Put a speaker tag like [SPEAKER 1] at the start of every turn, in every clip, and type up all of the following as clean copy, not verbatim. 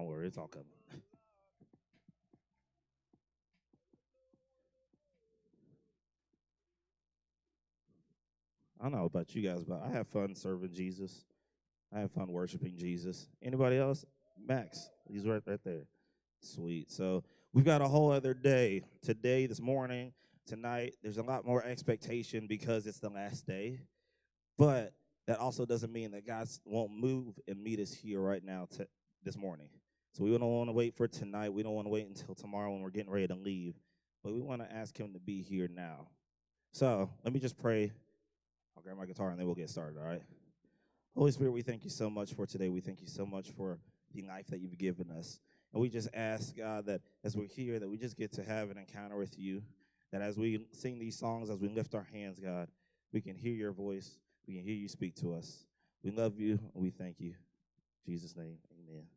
[SPEAKER 1] Don't worry, it's all coming. I don't know about you guys, but I have fun serving Jesus. I have fun worshiping Jesus. Anybody else? Max, he's right there. Sweet. So we've got a whole other day today, this morning, tonight. There's a lot more expectation because it's the last day. But that also doesn't mean that God won't move and meet us here right now this morning. So we don't want to wait for tonight. We don't want to wait until tomorrow when we're getting ready to leave. But we want to ask him to be here now. So let me just pray. I'll grab my guitar and then we'll get started, all right? Holy Spirit, we thank you so much for today. We thank you so much for the life that you've given us. And we just ask, God, that as we're here, that we just get to have an encounter with you, that as we sing these songs, as we lift our hands, God, we can hear your voice. We can hear you speak to us. We love you and we thank you. In Jesus' name, amen.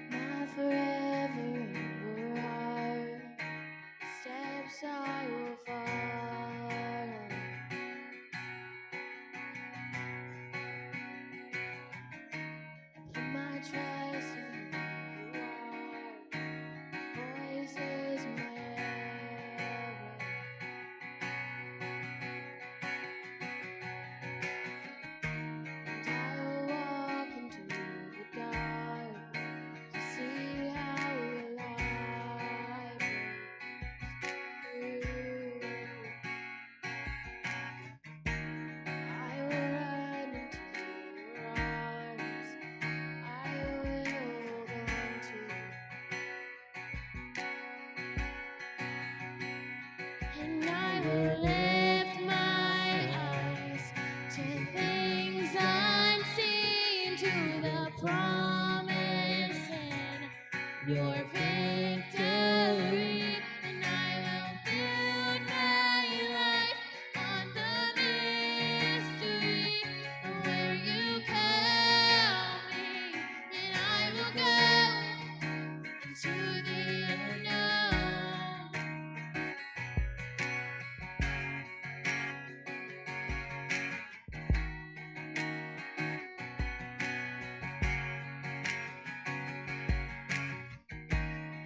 [SPEAKER 2] My forever heart, steps I will follow. Put my trust in who you are. Voice is my arrow. And I will walk into the dark to see how your light breaks through. I will run into your arms. I will hold on to, and I will lift my eyes to things unseen, to the promise in your victory. And I will build my life on the mystery where you call me, and I will go into the unknown.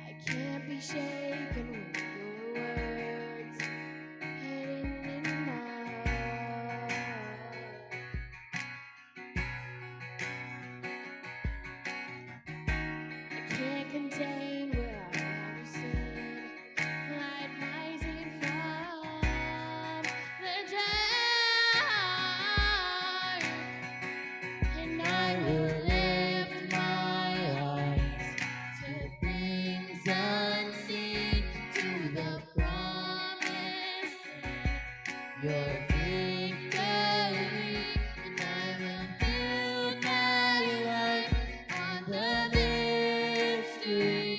[SPEAKER 2] I can't be shaken with your words hidden in my heart. I can't contain where I have seen light rising from the dark, and I will lift my eyes to things unseen, to the promise in your victory. And I will build my life on the mystery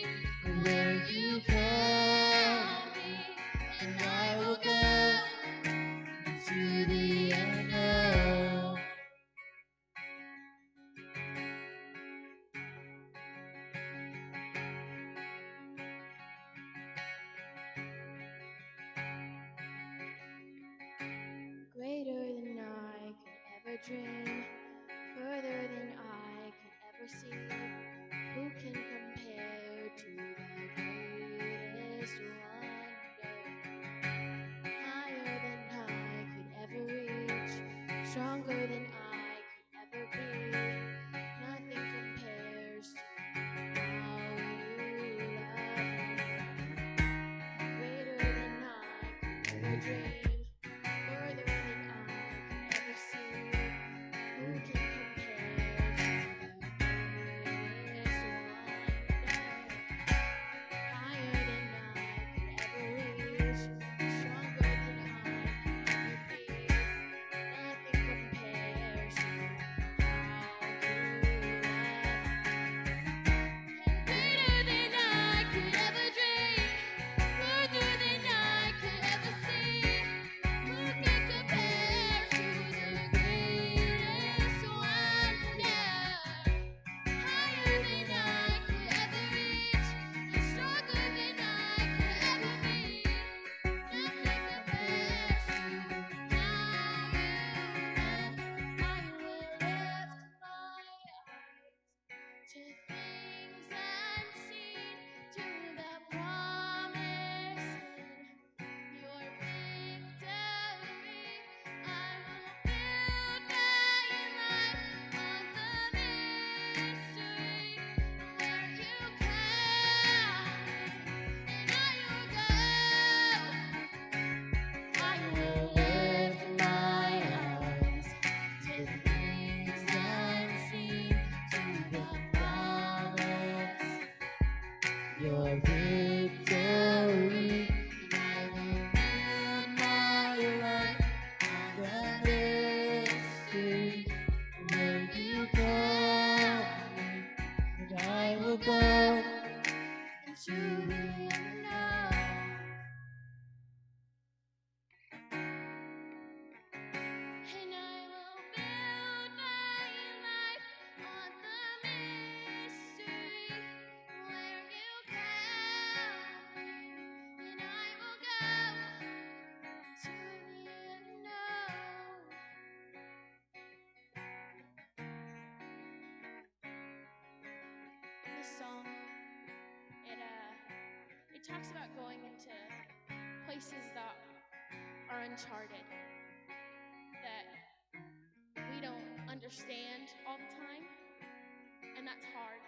[SPEAKER 2] where you call me, and I will go into the unknown. Greater than I could ever dream, further than I could ever see. Who can compare to the greatest wonder? Higher than I could ever reach, stronger than I could ever be. Nothing compares to how you love me. Greater than I could ever dream, further than I this song, it talks about going into places that are uncharted, that we don't understand all the time, and that's hard.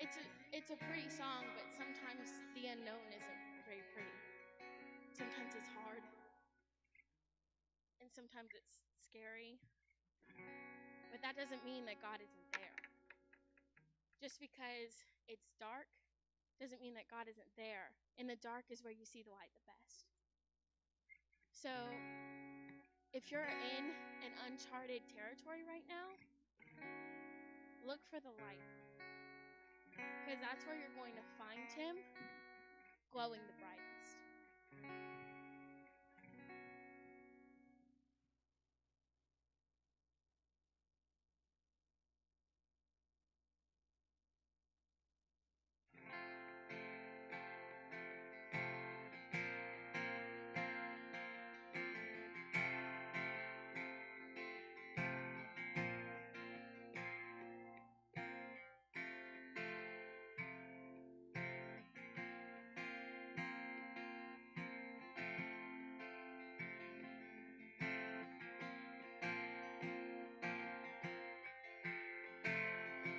[SPEAKER 2] It's a pretty song, but sometimes the unknown isn't very pretty. Sometimes it's hard, and sometimes it's scary. But that doesn't mean that God isn't there. Just because it's dark doesn't mean that God isn't there. In the dark is where you see the light the best. So if you're in an uncharted territory right now, look for the light. Because that's where you're going to find Him glowing the brightest.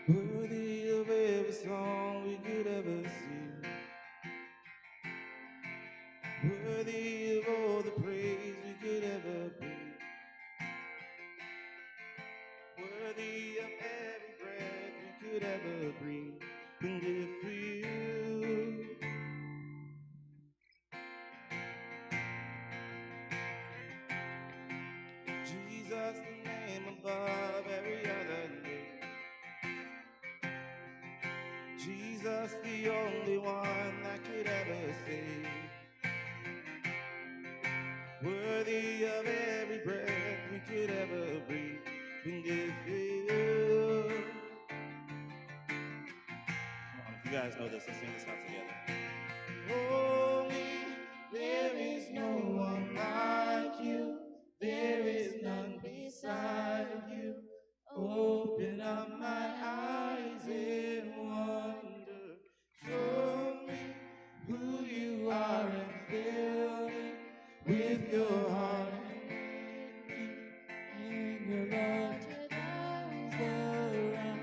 [SPEAKER 1] Worthy of every song we could ever sing, worthy of all the praise we could ever bring, worthy of every breath we could ever breathe and live for you. Jesus, the name above every other name. Jesus, the only one that could ever save. Worthy of every breath we could ever breathe and give for you. Come on, if you guys know this, let's sing this out together. Holy, there is no one like you. There is none beside you. Open up my eyes in wonder. Show me who you are and fill me with your heart and your love to those around.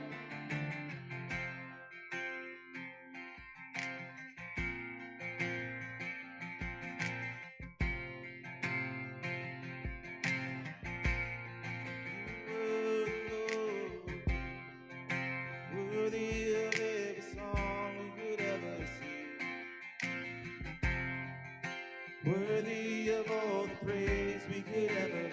[SPEAKER 1] Worthy of every song we could ever sing, worthy of all the praise we could ever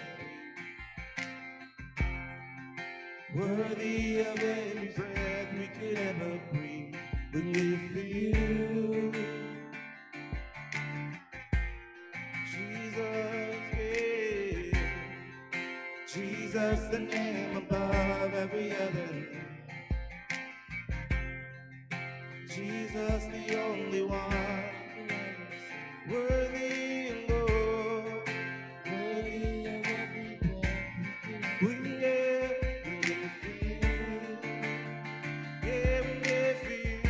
[SPEAKER 1] bring, worthy of every breath we could ever breathe and live for you. Jesus, yeah. Jesus, the name above every other name. Jesus, the only one, worthy and Lord, worthy of every breath we live for you. Yeah, we live for you.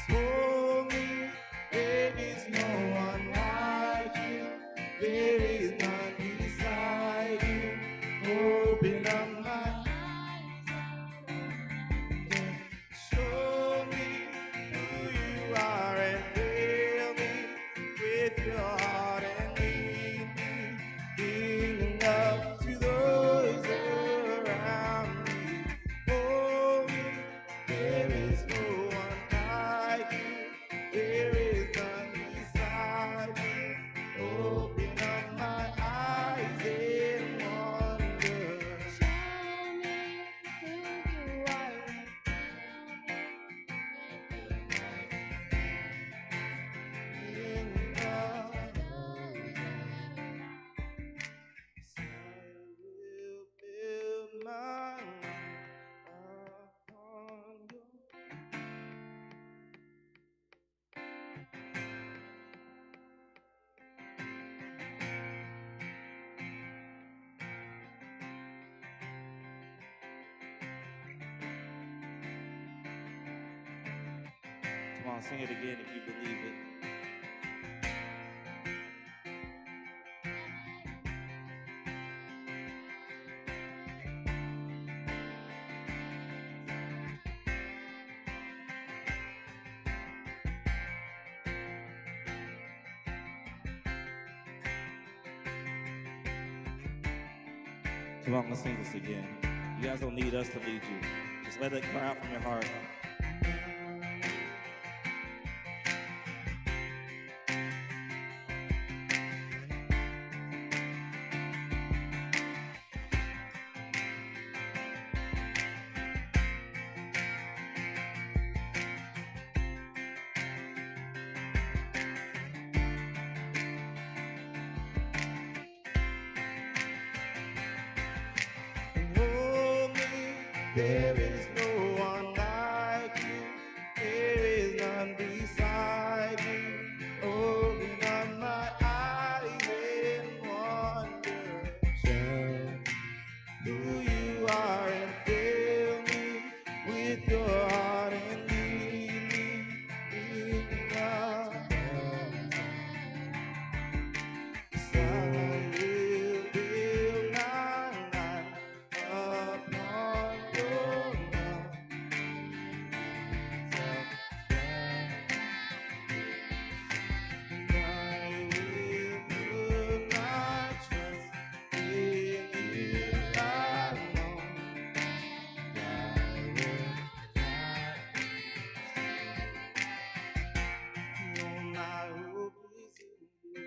[SPEAKER 1] For me, there is no one like you. There is none beside you. Open up my show me who you are and fill me with your heart and lead me in love to those around me. Holy, there is no one like you. There is none beside you. Open up my eyes. on, sing it again if you believe it. Come on, let's sing this again. You guys don't need us to lead you. Just let it cry out from your heart.
[SPEAKER 3] There is no one like you. There is none beside you. Open up my eyes and wonder just who you are, and fill me with your heart and lead me in the I will build my life upon your love. I will put my trust in you alone. All my hope is in you.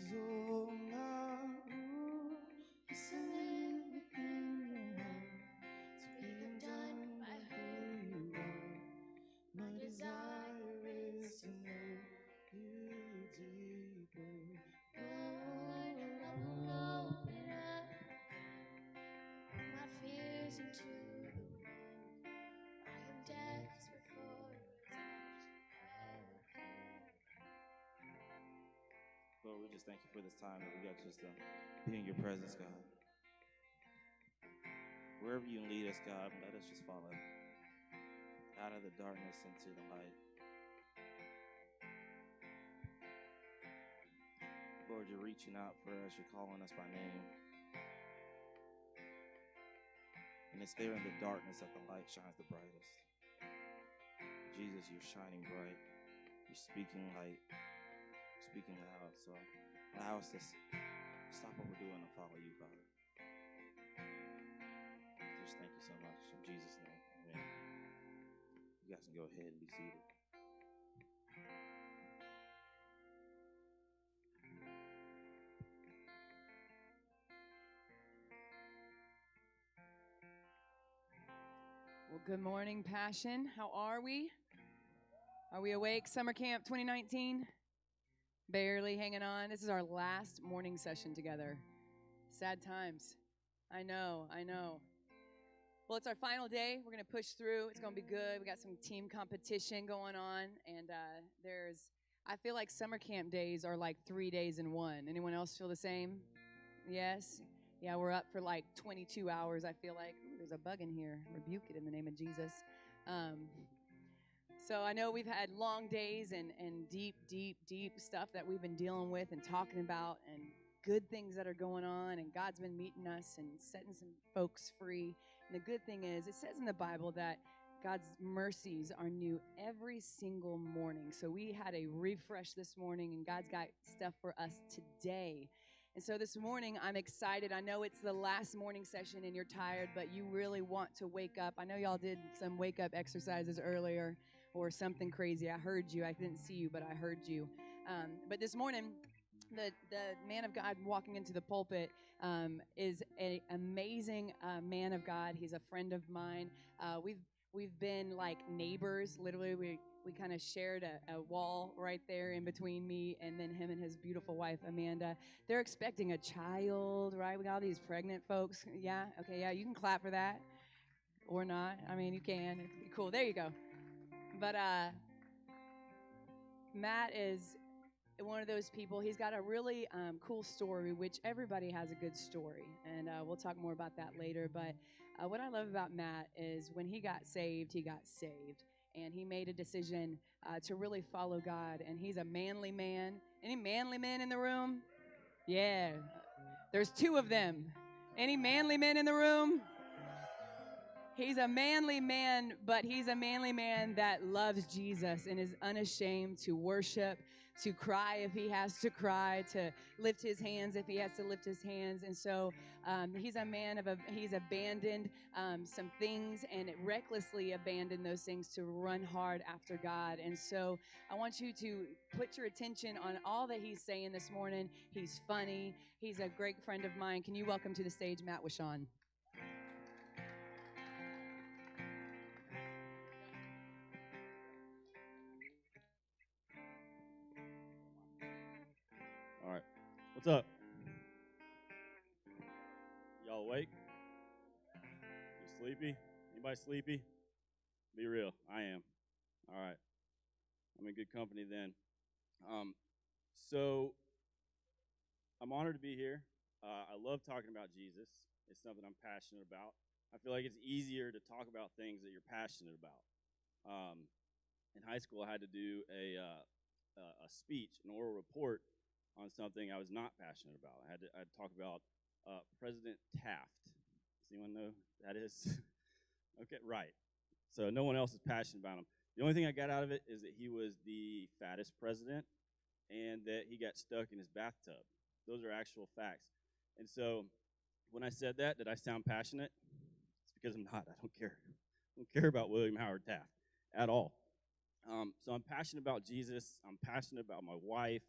[SPEAKER 3] All I want is to live within your arms, to be undone by who you are. My desire is to know you deeper. Lord, I will open up my fears into the wind. I am desperate for your touch.
[SPEAKER 1] Lord, we just thank you for this time that we got just to be in your presence, God. Wherever you lead us, God, let us just follow out of the darkness into the light. Lord, you're reaching out for us. You're calling us by name. And it's there in the darkness that the light shines the brightest. Jesus, you're shining bright. You're speaking light. Speaking loud, so allow us to stop what we're doing and follow you, Father. Just thank you so much. In Jesus' name, amen. You guys can go ahead and be seated.
[SPEAKER 4] Well, good morning, Passion. How are we? Are we awake? Summer Camp 2019? Barely hanging on. This is our last morning session together. Sad times. I know. Well, it's our final day. We're going to push through. It's going to be good. We got some team competition going on. And I feel like summer camp days are like 3 days in one. Anyone else feel the same? Yes? Yeah, we're up for like 22 hours, I feel like. Ooh, there's a bug in here. Rebuke it in the name of Jesus. So I know we've had long days and deep, deep, deep stuff that we've been dealing with and talking about and good things that are going on, and God's been meeting us and setting some folks free. And the good thing is, it says in the Bible that God's mercies are new every single morning. So we had a refresh this morning, and God's got stuff for us today. And so this morning, I'm excited. I know it's the last morning session and you're tired, but you really want to wake up. I know y'all did some wake up exercises earlier or something crazy. I heard you. I didn't see you, but I heard you. But this morning, the man of God walking into the pulpit is an amazing man of God. He's a friend of mine. We've been like neighbors. Literally, we kind of shared a wall right there in between me and then him and his beautiful wife, Amanda. They're expecting a child, right? We got all these pregnant folks. Yeah, okay, yeah, you can clap for that or not. I mean, you can. It'd be cool. There you go. But Matt is one of those people. He's got a really cool story, which everybody has a good story, and we'll talk more about that later. But what I love about Matt is when he got saved, and he made a decision to really follow God, and he's a manly man. Any manly men in the room? Yeah, there's two of them. Any manly men in the room? He's a manly man, but he's a manly man that loves Jesus and is unashamed to worship, to cry if he has to cry, to lift his hands if he has to lift his hands. And so he's a man he's abandoned some things and recklessly abandoned those things to run hard after God. And so I want you to put your attention on all that he's saying this morning. He's funny. He's a great friend of mine. Can you welcome to the stage Matt Wishon?
[SPEAKER 5] All right. What's up? Y'all awake? You sleepy? Anybody sleepy? Be real. I am. All right. I'm in good company then. So I'm honored to be here. I love talking about Jesus. It's something I'm passionate about. I feel like it's easier to talk about things that you're passionate about. In high school, I had to do a speech, an oral report on something I was not passionate about. I had to talk about President Taft. Does anyone know who that is? Okay, right. So no one else is passionate about him. The only thing I got out of it is that he was the fattest president and that he got stuck in his bathtub. Those are actual facts. And so when I said that, did I sound passionate? It's because I'm not. I don't care. I don't care about William Howard Taft at all. So I'm passionate about Jesus. I'm passionate about my wife.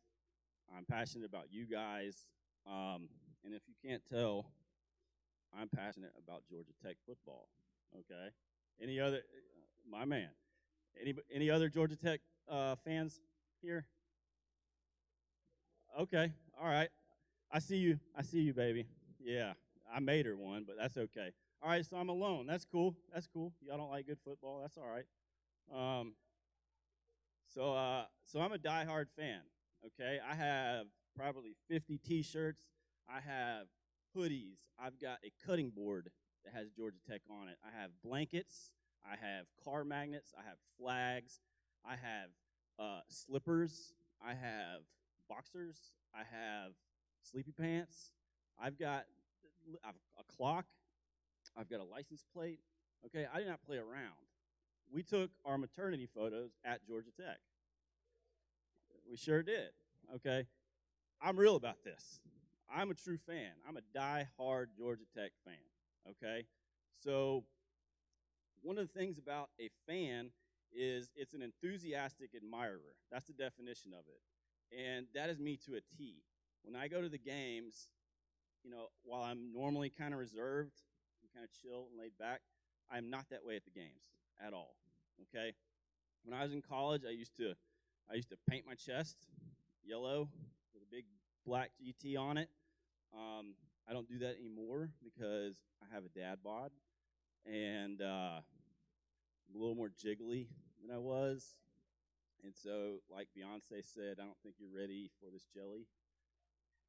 [SPEAKER 5] I'm passionate about you guys. And if you can't tell, I'm passionate about Georgia Tech football. Okay? Any other, my man, any other Georgia Tech fans here? Okay, all right. I see you, baby. Yeah, I made her one, but that's okay. All right, so I'm alone. That's cool. Y'all don't like good football. That's all right. So I'm a diehard fan. Okay, I have probably 50 T-shirts. I have hoodies. I've got a cutting board that has Georgia Tech on it. I have blankets. I have car magnets. I have flags. I have slippers. I have boxers. I have sleepy pants. I've got a clock. I've got a license plate. Okay, I did not play around. We took our maternity photos at Georgia Tech. We sure did. Okay, I'm real about this. I'm a true fan. I'm a die-hard Georgia Tech fan. Okay, so one of the things about a fan is it's an enthusiastic admirer. That's the definition of it. And that is me to a T. When I go to the games, while I'm normally kind of reserved and kind of chill and laid back, I'm not that way at the games at all. Okay? When I was in college, I used to paint my chest yellow with a big black GT on it. I don't do that anymore because I have a dad bod, and I'm a little more jiggly than I was. And so, like Beyonce said, I don't think you're ready for this jelly.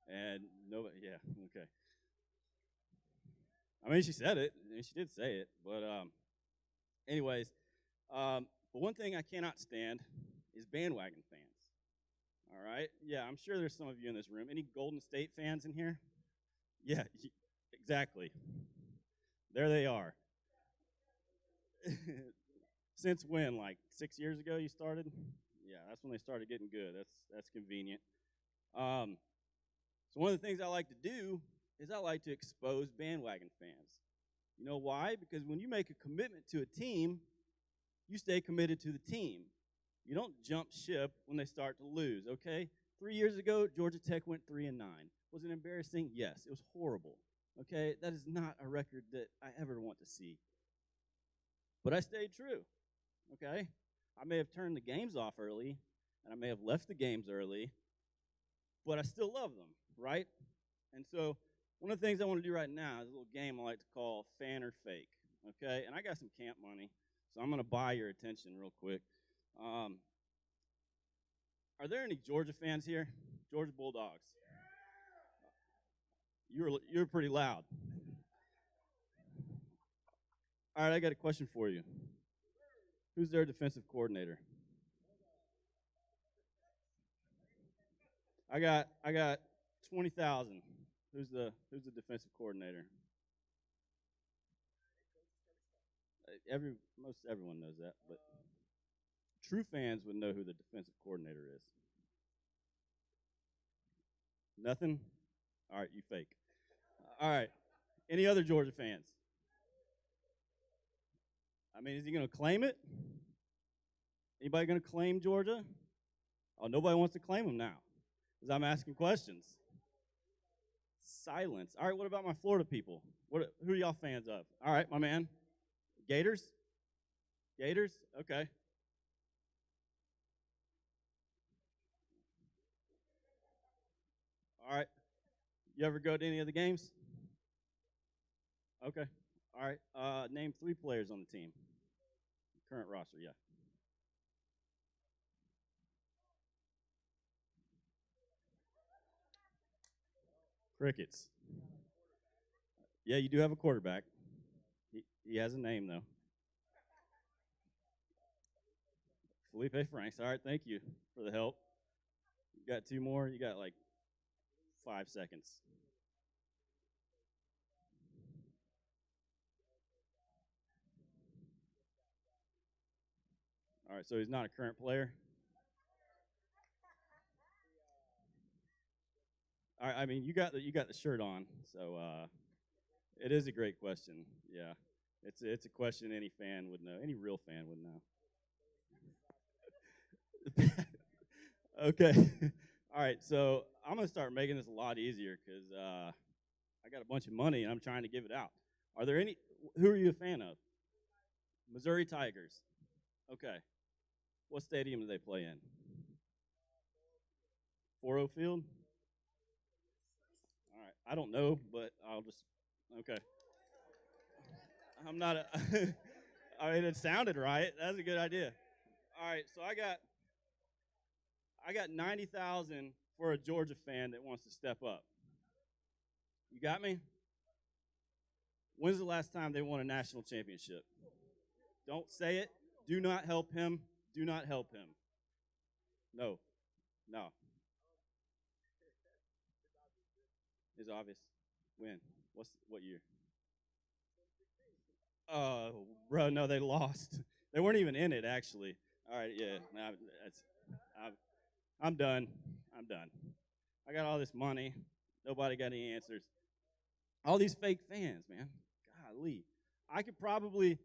[SPEAKER 5] And nobody, yeah, okay. I mean, she said it, and she did say it. But anyways, But one thing I cannot stand is bandwagon fans. All right? Yeah, I'm sure there's some of you in this room. Any Golden State fans in here? Yeah, exactly. There they are. Since when? Like 6 years ago you started? Yeah, that's when they started getting good. That's convenient. Um, so one of the things I like to do is I like to expose bandwagon fans. You know why? Because when you make a commitment to a team, you stay committed to the team. You don't jump ship when they start to lose, okay? 3 years ago, Georgia Tech went 3-9. Was it embarrassing? Yes, it was horrible. Okay, that is not a record that I ever want to see. But I stayed true. Okay? I may have turned the games off early, and I may have left the games early, but I still love them, right? And so one of the things I want to do right now is a little game I like to call fan or fake, okay? And I got some camp money, so I'm going to buy your attention real quick. Are there any Georgia fans here? Georgia Bulldogs? You're pretty loud. All right, I got a question for you. Who's their defensive coordinator? I got 20,000. Who's the defensive coordinator? Most everyone knows that, but true fans would know who the defensive coordinator is. Nothing? All right, you fake. All right. Any other Georgia fans? I mean, is he going to claim it? Anybody going to claim Georgia? Oh, nobody wants to claim them now because I'm asking questions. Silence. All right, what about my Florida people? Who are y'all fans of? All right, my man. Gators? Gators? Okay. All right. You ever go to any of the games? Okay. All right. Name 3 players on the team. Current roster, yeah. Crickets. Yeah, you do have a quarterback. He has a name, though. Felipe Franks. All right, thank you for the help. You got 2 more? You got like 5 seconds. All right, so he's not a current player. All right, I mean you got the shirt on, so it is a great question. Yeah, it's a question any fan would know, any real fan would know. Okay, all right, so I'm gonna start making this a lot easier because I got a bunch of money and I'm trying to give it out. Are there any? Who are you a fan of? Missouri Tigers. Okay, what stadium do they play in? 4-0 Field. All right, I don't know, but I'll just okay. I'm not a. I mean, it sounded right. That's a good idea. All right, so I got 90,000 for a Georgia fan that wants to step up. You got me? When's the last time they won a national championship? Don't say it. Do not help him. Do not help him. No, no. It's obvious. When? What year? Bro, no, they lost. They weren't even in it, actually. All right, yeah. I'm done. I'm done. I got all this money. Nobody got any answers. All these fake fans, man. Golly. I could probably.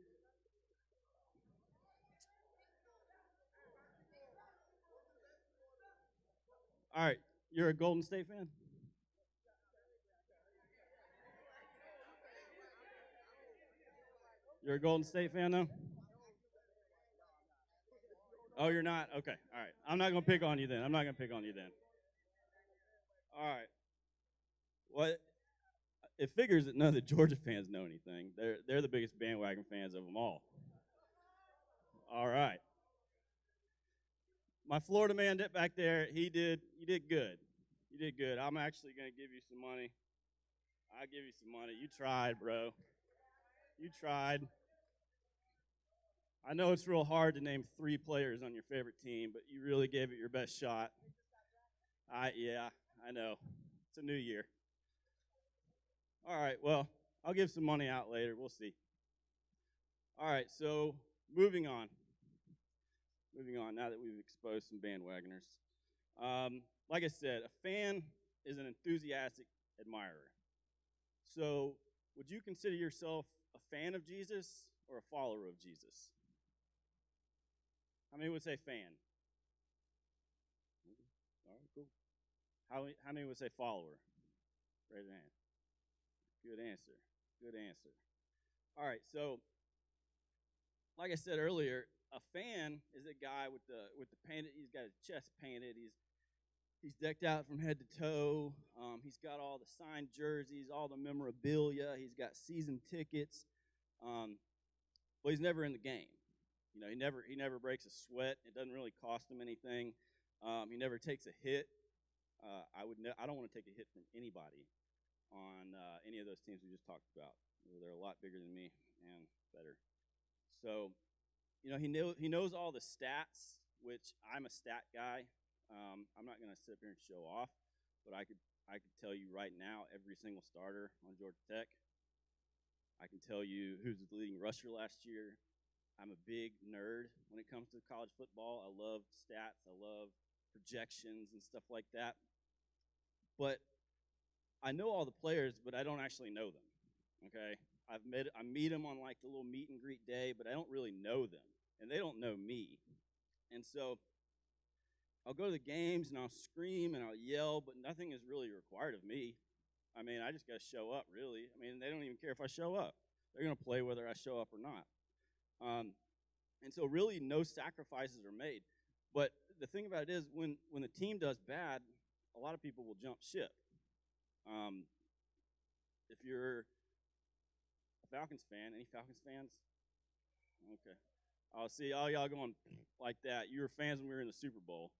[SPEAKER 5] All right, you're a Golden State fan? You're a Golden State fan, though? Oh, you're not? Okay, all right. I'm not going to pick on you then. I'm not going to pick on you then. All right. Well, it figures that none of the Georgia fans know anything. They're the biggest bandwagon fans of them all. All right. My Florida man back there, you did good. You did good. I'm actually going to give you some money. I'll give you some money. You tried, bro. You tried. I know it's real hard to name 3 players on your favorite team, but you really gave it your best shot. Yeah, I know. It's a new year. All right, well, I'll give some money out later. We'll see. All right, so moving on. Moving on, now that we've exposed some bandwagoners. Like I said, a fan is an enthusiastic admirer. So, would you consider yourself a fan of Jesus or a follower of Jesus? How many would say fan? All right, cool. How many would say follower? Raise your hand. Good answer. Good answer. All right, so like I said earlier, a fan is a guy with the painted. He's got his chest painted. He's decked out from head to toe. He's got all the signed jerseys, all the memorabilia. He's got season tickets. Well, he's never in the game. You know, he never breaks a sweat. It doesn't really cost him anything. He never takes a hit. I don't want to take a hit from anybody on any of those teams we just talked about. They're a lot bigger than me and better. So, you know, he knows all the stats, which I'm a stat guy. I'm not going to sit here and show off, but I could tell you right now every single starter on Georgia Tech. I can tell you who's the leading rusher last year. I'm a big nerd when it comes to college football. I love stats. I love projections and stuff like that. But I know all the players, but I don't actually know them. Okay, I meet them on like the little meet and greet day, but I don't really know them, and they don't know me. And so I'll go to the games and I'll scream and I'll yell, but nothing is really required of me. I mean, I just got to show up, really. I mean, they don't even care if I show up. They're going to play whether I show up or not. And so really no sacrifices are made. But the thing about it is when the team does bad, a lot of people will jump ship. If you're a Falcons fan, any Falcons fans? Okay. I'll see all y'all going like that. You were fans when we were in the Super Bowl.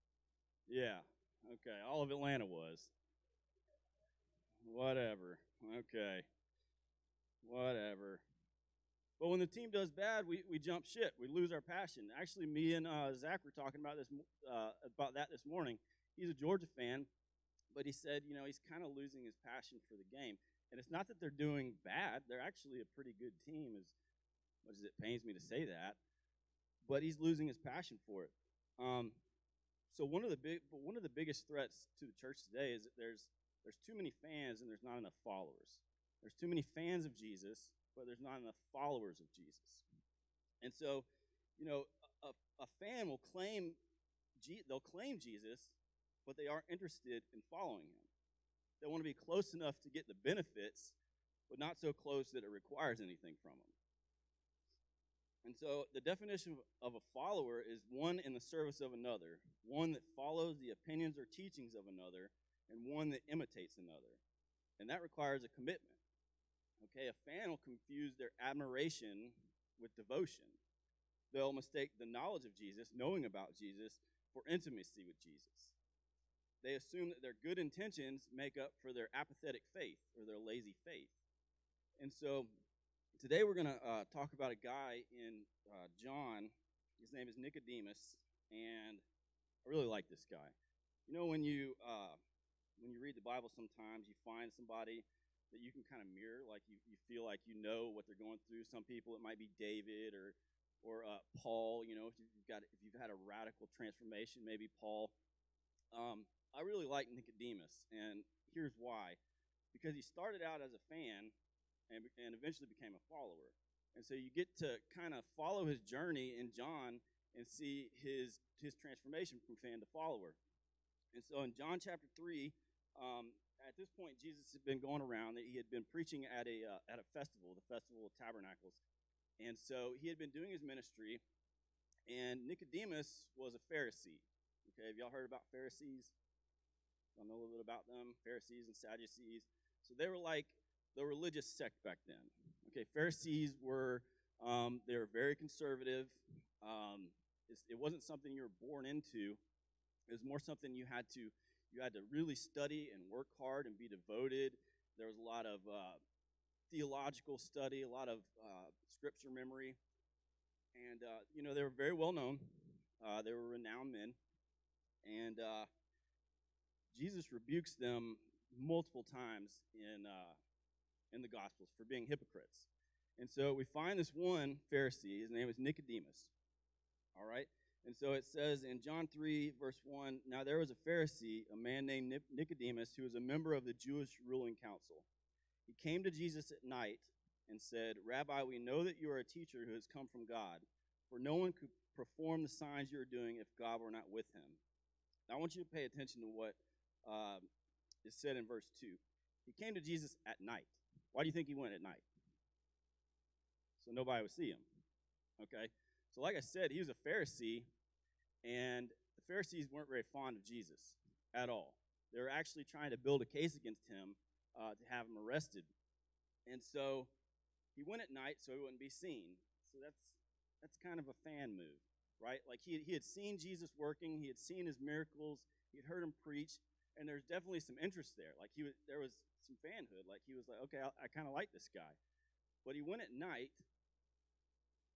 [SPEAKER 5] Yeah. Okay. All of Atlanta was. Whatever. Okay. Whatever. But when the team does bad, we jump ship. We lose our passion. Actually, me and Zach were talking about that this morning. He's a Georgia fan, but he said, you know, he's kind of losing his passion for the game. And it's not that they're doing bad. They're actually a pretty good team, as much as it pains me to say that. But he's losing his passion for it. So one of the biggest threats to the church today is that there's too many fans and there's not enough followers. There's too many fans of Jesus, but there's not enough followers of Jesus. And so, you know, a fan will claim Jesus, but they aren't interested in following him. They want to be close enough to get the benefits, but not so close that it requires anything from them. And so the definition of a follower is one in the service of another, one that follows the opinions or teachings of another, and one that imitates another. And that requires a commitment. Okay, a fan will confuse their admiration with devotion. They'll mistake the knowledge of Jesus, knowing about Jesus, for intimacy with Jesus. They assume that their good intentions make up for their apathetic faith or their lazy faith. And so today we're going to talk about a guy in John. His name is Nicodemus, and I really like this guy. You know, when you read the Bible sometimes, you find somebody that you can kind of mirror, like you feel like you know what they're going through. Some people, it might be David or Paul. You know, if you've had a radical transformation, maybe Paul. I really like Nicodemus, and here's why. Because he started out as a fan and eventually became a follower. And so you get to kind of follow his journey in John and see his transformation from fan to follower. And so in John chapter 3, at this point, Jesus had been going around. He had been preaching at a festival, the Festival of Tabernacles. And so he had been doing his ministry, and Nicodemus was a Pharisee. Okay, have y'all heard about Pharisees? Y'all know a little bit about them, Pharisees and Sadducees. So they were like the religious sect back then. Okay, Pharisees were they were very conservative. It wasn't something you were born into. It was more something you had to really study and work hard and be devoted. There was a lot of theological study, a lot of scripture memory. And, they were very well known. They were renowned men. And Jesus rebukes them multiple times in the Gospels for being hypocrites. And so we find this one Pharisee. His name was Nicodemus. All right? And so it says in John 3, verse 1, now there was a Pharisee, a man named Nicodemus, who was a member of the Jewish ruling council. He came to Jesus at night and said, Rabbi, we know that you are a teacher who has come from God, for no one could perform the signs you are doing if God were not with him. Now I want you to pay attention to what is said in verse 2. He came to Jesus at night. Why do you think he went at night? So nobody would see him. Okay? So like I said, he was a Pharisee, and the Pharisees weren't very fond of Jesus at all. They were actually trying to build a case against him to have him arrested. And so he went at night so he wouldn't be seen. So that's kind of a fan move, right? Like he had seen Jesus working, he had seen his miracles, he had heard him preach, and there's definitely some interest there. Like there was some fanhood. Like he was like, okay, I kind of like this guy. But he went at night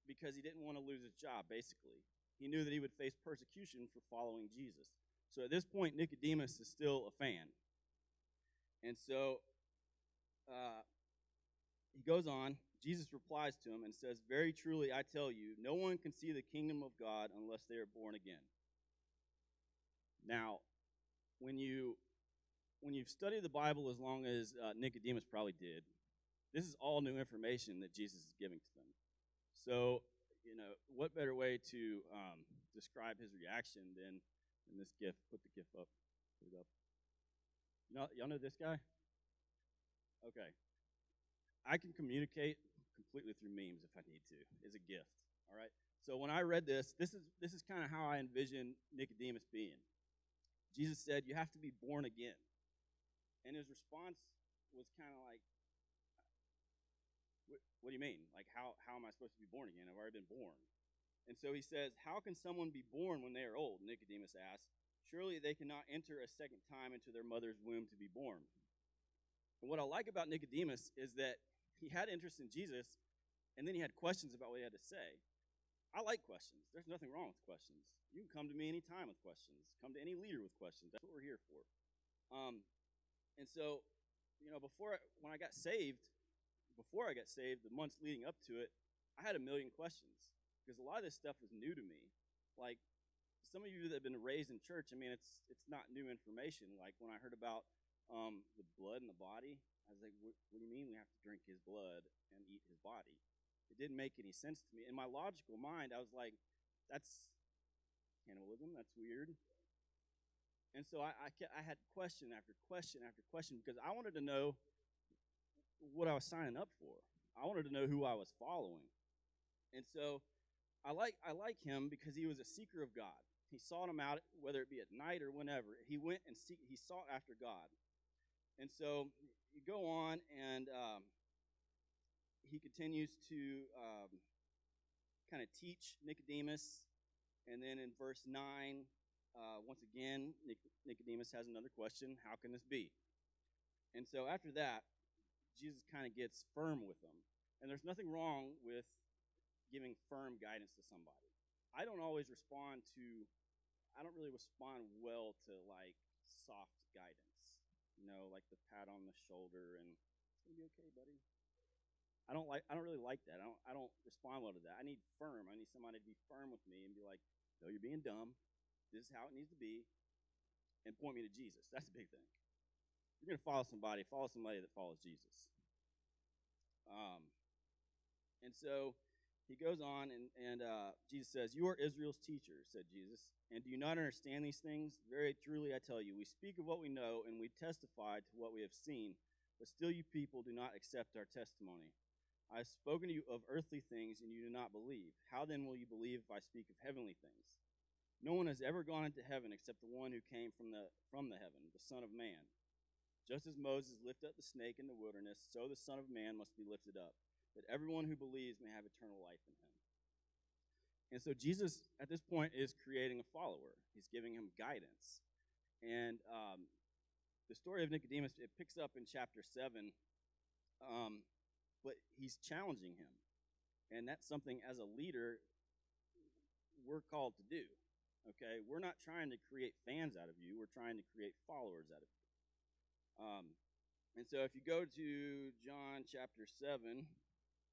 [SPEAKER 5] because he didn't want to lose his job, basically. He knew that he would face persecution for following Jesus. So at this point, Nicodemus is still a fan. And so he goes on. Jesus replies to him and says, very truly, I tell you, no one can see the kingdom of God unless they are born again. Now, when you've studied the Bible as long as Nicodemus probably did, this is all new information that Jesus is giving to them. So, what better way to describe his reaction than this gift? Put the gift up. Put it up. Y'all know this guy? Okay. I can communicate completely through memes if I need to. It's a gift. All right. So when I read this is kind of how I envision Nicodemus being. Jesus said, you have to be born again. And his response was kind of like, what do you mean? Like, how am I supposed to be born again? I've already been born. And so he says, how can someone be born when they are old? Nicodemus asked. Surely they cannot enter a second time into their mother's womb to be born. And what I like about Nicodemus is that he had interest in Jesus, and then he had questions about what he had to say. I like questions. There's nothing wrong with questions. You can come to me anytime with questions. Come to any leader with questions. That's what we're here for. And so, when I got saved, before I got saved, the months leading up to it, I had a million questions because a lot of this stuff was new to me. Like some of you that have been raised in church, I mean, it's not new information. Like when I heard about the blood in the body, I was like, what do you mean we have to drink his blood and eat his body? It didn't make any sense to me. In my logical mind, I was like, that's cannibalism. That's weird. And so I had question after question after question because I wanted to know what I was signing up for. I wanted to know who I was following. And so I like him because he was a seeker of God. He sought him out, whether it be at night or whenever. He went and he sought after God. And so you go on, and he continues to kind of teach Nicodemus. And then in verse 9, once again, Nicodemus has another question. How can this be? And so after that, Jesus kind of gets firm with them. And there's nothing wrong with giving firm guidance to somebody. I don't really respond well to like soft guidance, like the pat on the shoulder and it's gonna be okay, buddy. I don't really like that. I don't respond well to that. I need firm. I need somebody to be firm with me and be like, no, you're being dumb. This is how it needs to be, and point me to Jesus. That's the big thing. If you're gonna follow somebody that follows Jesus. And so he goes on, and Jesus says, you are Israel's teacher, said Jesus, and do you not understand these things? Very truly I tell you, we speak of what we know, and we testify to what we have seen, but still you people do not accept our testimony. I have spoken to you of earthly things, and you do not believe. How then will you believe if I speak of heavenly things? No one has ever gone into heaven except the one who came from the heaven, the Son of Man. Just as Moses lifted up the snake in the wilderness, so the Son of Man must be lifted up, that everyone who believes may have eternal life in him. And so Jesus, at this point, is creating a follower. He's giving him guidance. And the story of Nicodemus, it picks up in chapter 7, but he's challenging him. And that's something, as a leader, we're called to do. Okay, we're not trying to create fans out of you. We're trying to create followers out of you. And so if you go to John chapter 7,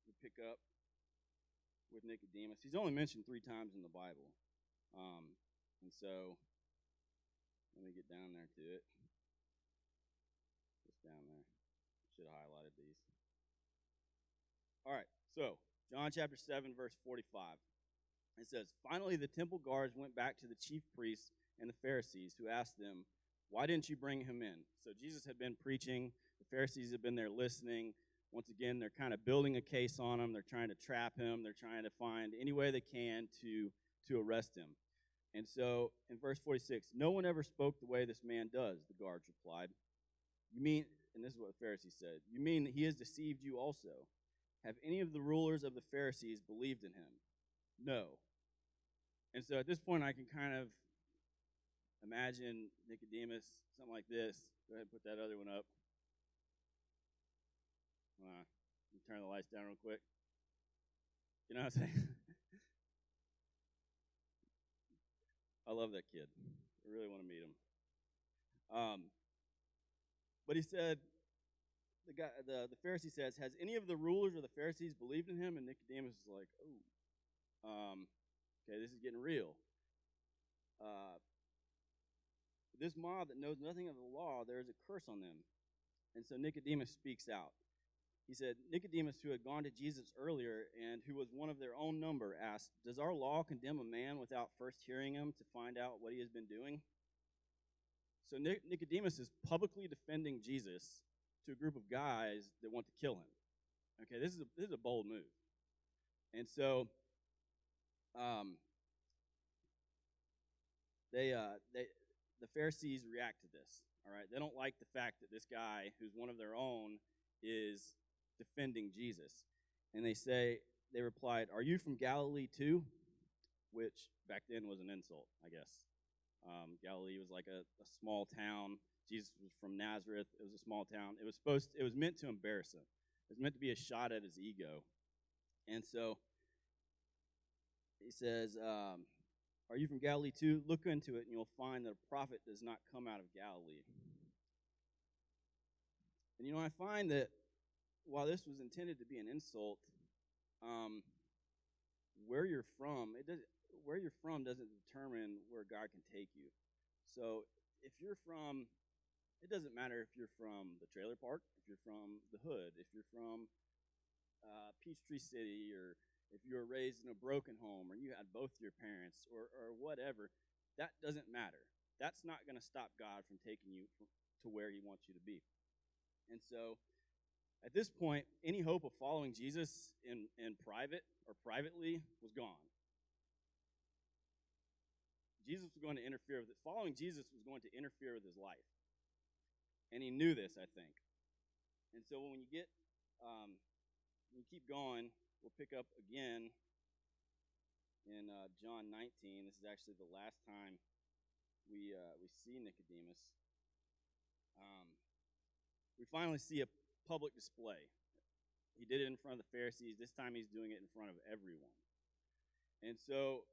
[SPEAKER 5] we pick up with Nicodemus. He's only mentioned 3 times in the Bible. And so let me get down there to it. Just down there. Should have highlighted these. All right, so John chapter 7, verse 45. It says, "Finally the temple guards went back to the chief priests and the Pharisees, who asked them, 'Why didn't you bring him in?'" So Jesus had been preaching. The Pharisees had been there listening. Once again, they're kind of building a case on him. They're trying to trap him. They're trying to find any way they can to arrest him. And so in verse 46, "No one ever spoke the way this man does," the guards replied. "You mean," and this is what the Pharisees said, "you mean that he has deceived you also? Have any of the rulers of the Pharisees believed in him?" "No." And so at this point, I can kind of imagine Nicodemus, something like this. Go ahead and put that other one up. Let me turn the lights down real quick. You know what I'm saying? I love that kid. I really want to meet him. But he said, the Pharisee says, "Has any of the rulers or the Pharisees believed in him?" And Nicodemus is like, "Oh, okay, this is getting real. This mob that knows nothing of the law, there is a curse on them." And so Nicodemus speaks out. He said, Nicodemus, who had gone to Jesus earlier and who was one of their own number, asked, "Does our law condemn a man without first hearing him to find out what he has been doing?" So Nicodemus is publicly defending Jesus to a group of guys that want to kill him. Okay, this is a bold move. And so the Pharisees react to this. All right, they don't like the fact that this guy, who's one of their own, is defending Jesus. And they replied, "Are you from Galilee too?" Which back then was an insult, I guess. Galilee was like a small town. Jesus was from Nazareth. It was a small town. It was meant to embarrass him. It was meant to be a shot at his ego. And so he says, "Are you from Galilee too? Look into it, and you'll find that a prophet does not come out of Galilee." And I find that while this was intended to be an insult, where you're from doesn't determine where God can take you. So if you're from, it doesn't matter if you're from the trailer park, if you're from the hood, if you're from Peachtree City, or if you were raised in a broken home, or you had both your parents, or whatever, that doesn't matter. That's not going to stop God from taking you to where he wants you to be. And so at this point, any hope of following Jesus in private or privately was gone. Jesus was going to interfere with it. Following Jesus was going to interfere with his life. And he knew this, I think. And so when you keep going, we'll pick up again in John 19. This is actually the last time we see Nicodemus. We finally see a public display. He did it in front of the Pharisees. This time he's doing it in front of everyone. And so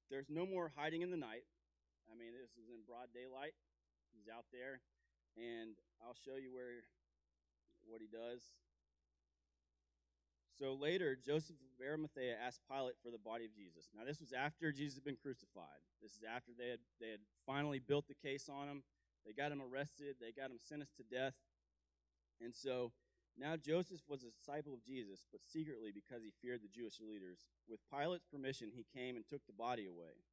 [SPEAKER 5] there's no more hiding in the night. I mean, this is in broad daylight. He's out there. And I'll show you what he does. So later, Joseph of Arimathea asked Pilate for the body of Jesus. Now, this was after Jesus had been crucified. This is after they had finally built the case on him. They got him arrested. They got him sentenced to death. And so now Joseph was a disciple of Jesus, but secretly because he feared the Jewish leaders. With Pilate's permission, he came and took the body away.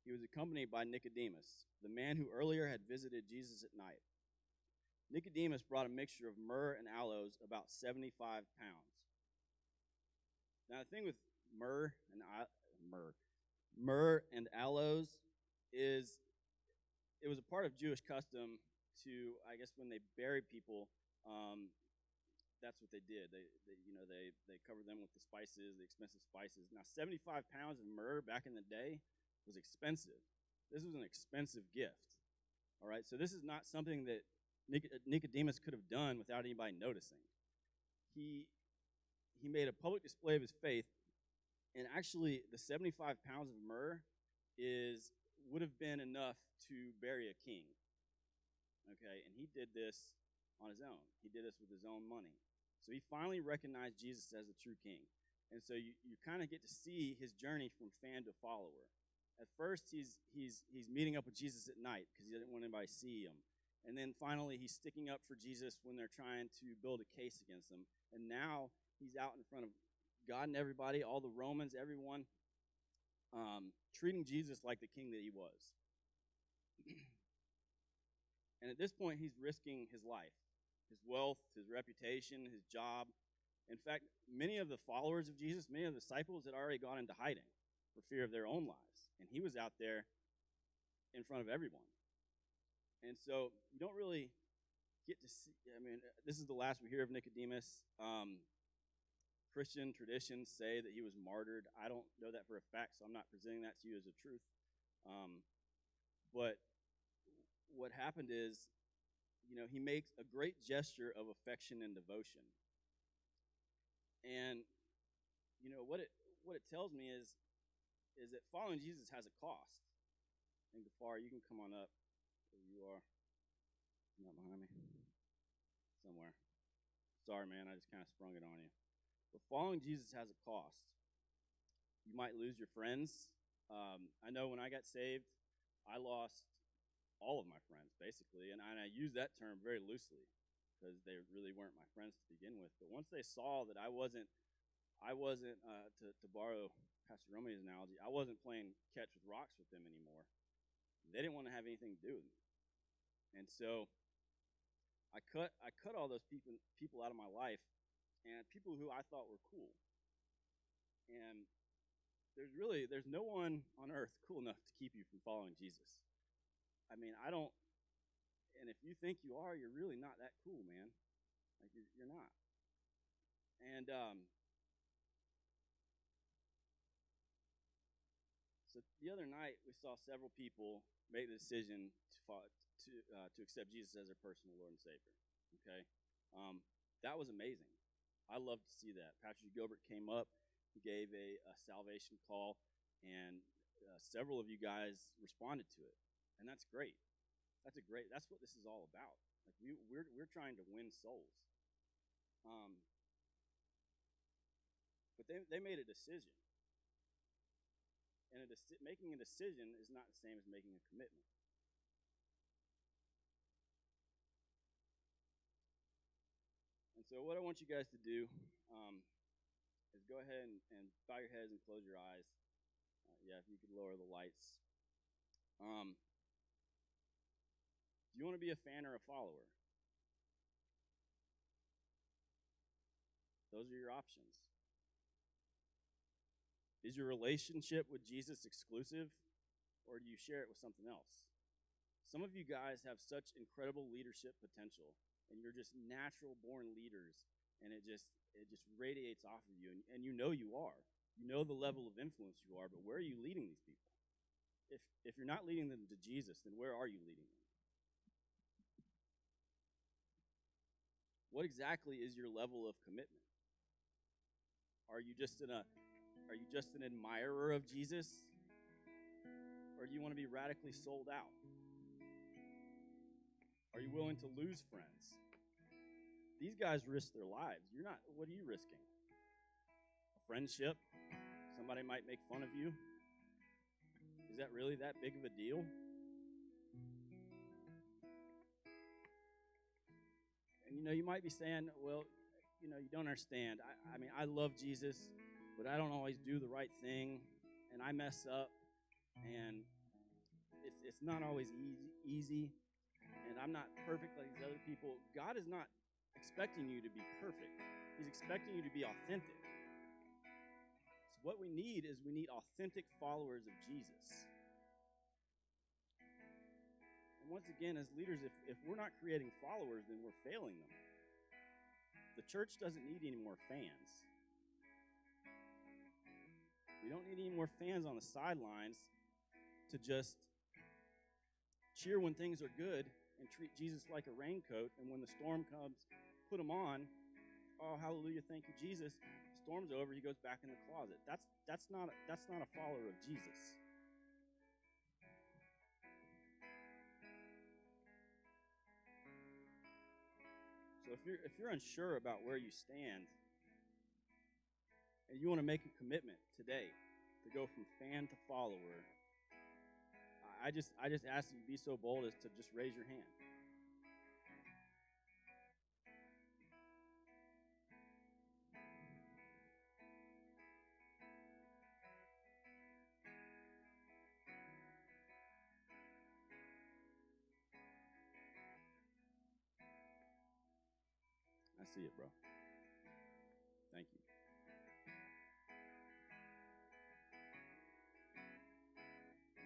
[SPEAKER 5] He was accompanied by Nicodemus, the man who earlier had visited Jesus at night. Nicodemus brought a mixture of myrrh and aloes, about 75 pounds. Now, the thing with myrrh and aloes is it was a part of Jewish custom to, I guess, when they buried people, that's what they did. They covered them with the spices, the expensive spices. Now, 75 pounds of myrrh back in the day was expensive. This was an expensive gift. All right, so this is not something that Nicodemus could have done without anybody noticing. He made a public display of his faith, and actually the 75 pounds of myrrh would have been enough to bury a king. Okay, and he did this on his own. He did this with his own money. So he finally recognized Jesus as the true king. And so you kind of get to see his journey from fan to follower. At first, he's meeting up with Jesus at night because he didn't want anybody to see him. And then finally, he's sticking up for Jesus when they're trying to build a case against him. And now he's out in front of God and everybody, all the Romans, everyone, treating Jesus like the king that he was. And at this point, he's risking his life, his wealth, his reputation, his job. In fact, many of the followers of Jesus, many of the disciples had already gone into hiding for fear of their own lives. And he was out there in front of everyone. And so you don't really get to see, this is the last we hear of Nicodemus. Christian traditions say that he was martyred. I don't know that for a fact, so I'm not presenting that to you as a truth. But what happened is, he makes a great gesture of affection and devotion. And, what it tells me is that following Jesus has a cost. I think Gafar, you can come on up where you are. Not behind me. Somewhere. Sorry, man, I just kind of sprung it on you. But following Jesus has a cost. You might lose your friends. I know when I got saved, I lost all of my friends, basically, and I use that term very loosely because they really weren't my friends to begin with. But once they saw that I wasn't to borrow Pastor Romey's analogy, I wasn't playing catch with rocks with them anymore. They didn't want to have anything to do with me, and so I cut all those people out of my life, and people who I thought were cool. And there's no one on earth cool enough to keep you from following Jesus. And if you think you are, you're really not that cool, man. Like, you're not. And so the other night, we saw several people make the decision to accept Jesus as their personal Lord and Savior. Okay? That was amazing. I love to see that. Pastor Gilbert came up, gave a salvation call, and several of you guys responded to it. And that's great. That's what this is all about. Like, we're trying to win souls. But they made a decision. And making a decision is not the same as making a commitment. And so what I want you guys to do is go ahead and bow your heads and close your eyes. If you could lower the lights. Do you want to be a fan or a follower? Those are your options. Is your relationship with Jesus exclusive, or do you share it with something else? Some of you guys have such incredible leadership potential, and you're just natural born leaders, and it just radiates off of you, and you know you are. You know the level of influence you are, but where are you leading these people? If you're not leading them to Jesus, then where are you leading them? What exactly is your level of commitment? Are you just an admirer of Jesus? Or do you want to be radically sold out? Are you willing to lose friends? These guys risk their lives. You're not. What are you risking? A friendship? Somebody might make fun of you? Is that really that big of a deal? And you might be saying, well, you don't understand. I love Jesus, but I don't always do the right thing, and I mess up, and it's not always easy, and I'm not perfect like these other people. God is not expecting you to be perfect. He's expecting you to be authentic. So what we need authentic followers of Jesus. And once again, as leaders, if we're not creating followers, then we're failing them. The church doesn't need any more fans. We don't need any more fans on the sidelines to just cheer when things are good and treat Jesus like a raincoat, and when the storm comes, put him on. Oh, hallelujah, thank you, Jesus. The storm's over, he goes back in the closet. That's not a follower of Jesus. So if you're unsure about where you stand, and you want to make a commitment today to go from fan to follower, I just ask you to be so bold as to just raise your hand. I see it, bro. Thank you.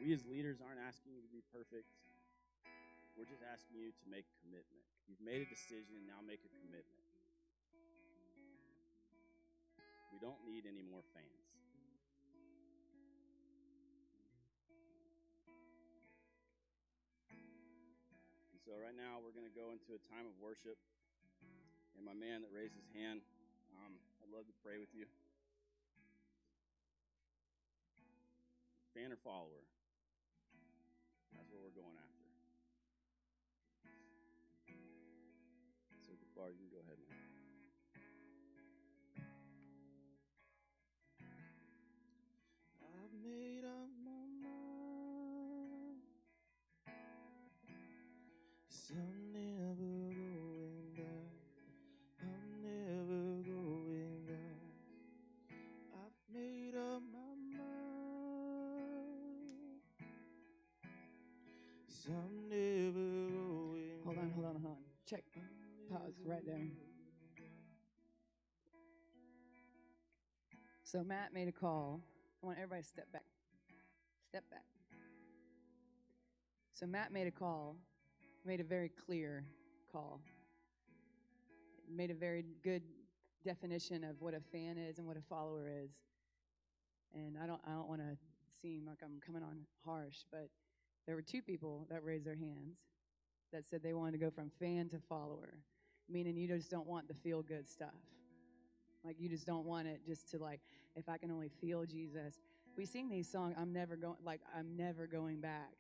[SPEAKER 5] We as leaders aren't asking you to be perfect. We're just asking you to make a commitment. You've made a decision, now make a commitment. We don't need any more fans. And so right now we're going to go into a time of worship. And my man that raised his hand, I'd love to pray with you. Fan or follower? That's what we're going after. So Gafar, you can go ahead, man.
[SPEAKER 3] I've made up my mind, so I'm never going back. I'm never going back. I've made up my mind, so I'm never going
[SPEAKER 4] Hold
[SPEAKER 3] back.
[SPEAKER 4] on. Check. Pause right there. So Matt made a call. I want everybody to step back. Step back. So Matt made a call, made a very clear call. Made a very good definition of what a fan is and what a follower is. And I don't want to seem like I'm coming on harsh, but there were two people that raised their hands that said they wanted to go from fan to follower, meaning you just don't want the feel-good stuff. Like you just don't want it just to like, if I can only feel Jesus. We sing these songs, I'm never going back.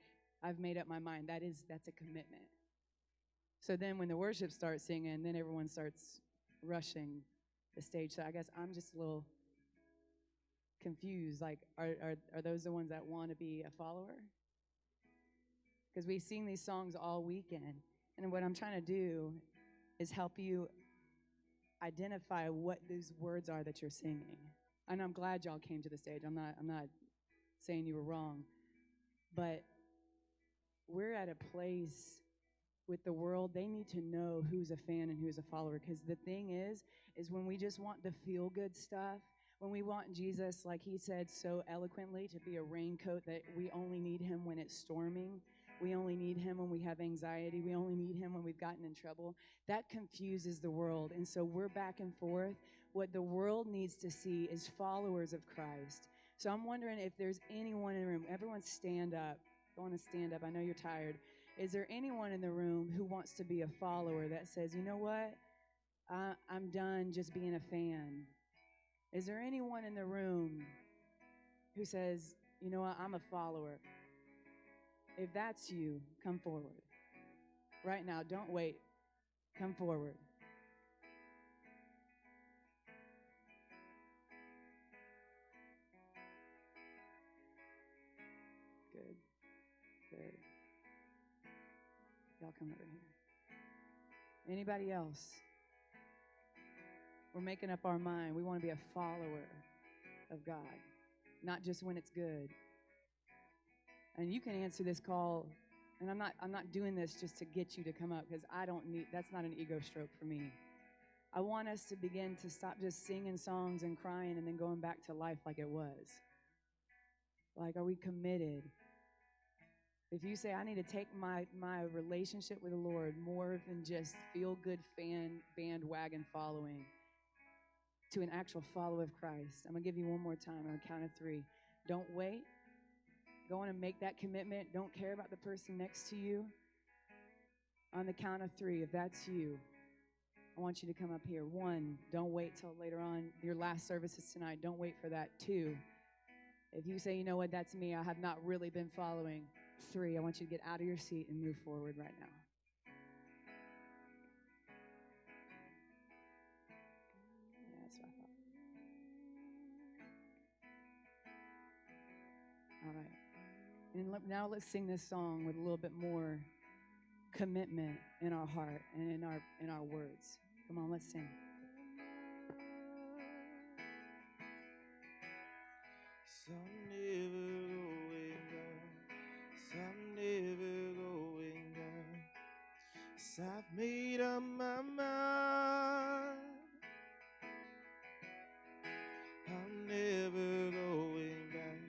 [SPEAKER 4] I've made up my mind. That's a commitment. So then when the worship starts singing, then everyone starts rushing the stage. So I guess I'm just a little confused. Like, are those the ones that want to be a follower? Because we sing these songs all weekend. And what I'm trying to do is help you identify what these words are that you're singing. And I'm glad y'all came to the stage. I'm not saying you were wrong. But we're at a place with the world, they need to know who's a fan and who's a follower. Because the thing is when we just want the feel-good stuff, when we want Jesus, like he said so eloquently, to be a raincoat, that we only need him when it's storming. We only need him when we have anxiety. We only need him when we've gotten in trouble. That confuses the world. And so we're back and forth. What the world needs to see is followers of Christ. So I'm wondering if there's anyone in the room. Everyone stand up. I want to stand up. I know you're tired. Is there anyone in the room who wants to be a follower that says, you know what? I'm done just being a fan. Is there anyone in the room who says, you know what? I'm a follower. If that's you, come forward. Right now, don't wait. Come forward. Good. Y'all come over here. Anybody else? We're making up our mind. We want to be a follower of God, not just when it's good. And you can answer this call, and I'm not doing this just to get you to come up, because that's not an ego stroke for me. I want us to begin to stop just singing songs and crying and then going back to life like it was. Like, are we committed? If you say, I need to take my relationship with the Lord more than just feel-good bandwagon following to an actual follower of Christ. I'm going to give you one more time on the count of 3. Don't wait. Go on and make that commitment. Don't care about the person next to you. On the count of 3, if that's you, I want you to come up here. 1, don't wait till later on. Your last service is tonight. Don't wait for that. 2, if you say, you know what, that's me, I have not really been following. 3, I want you to get out of your seat and move forward right now. And now let's sing this song with a little bit more commitment in our heart and in our words. Come on, let's sing.
[SPEAKER 3] Some never going back. Some never going back. 'Cause I've made up my mind. I'm never going back.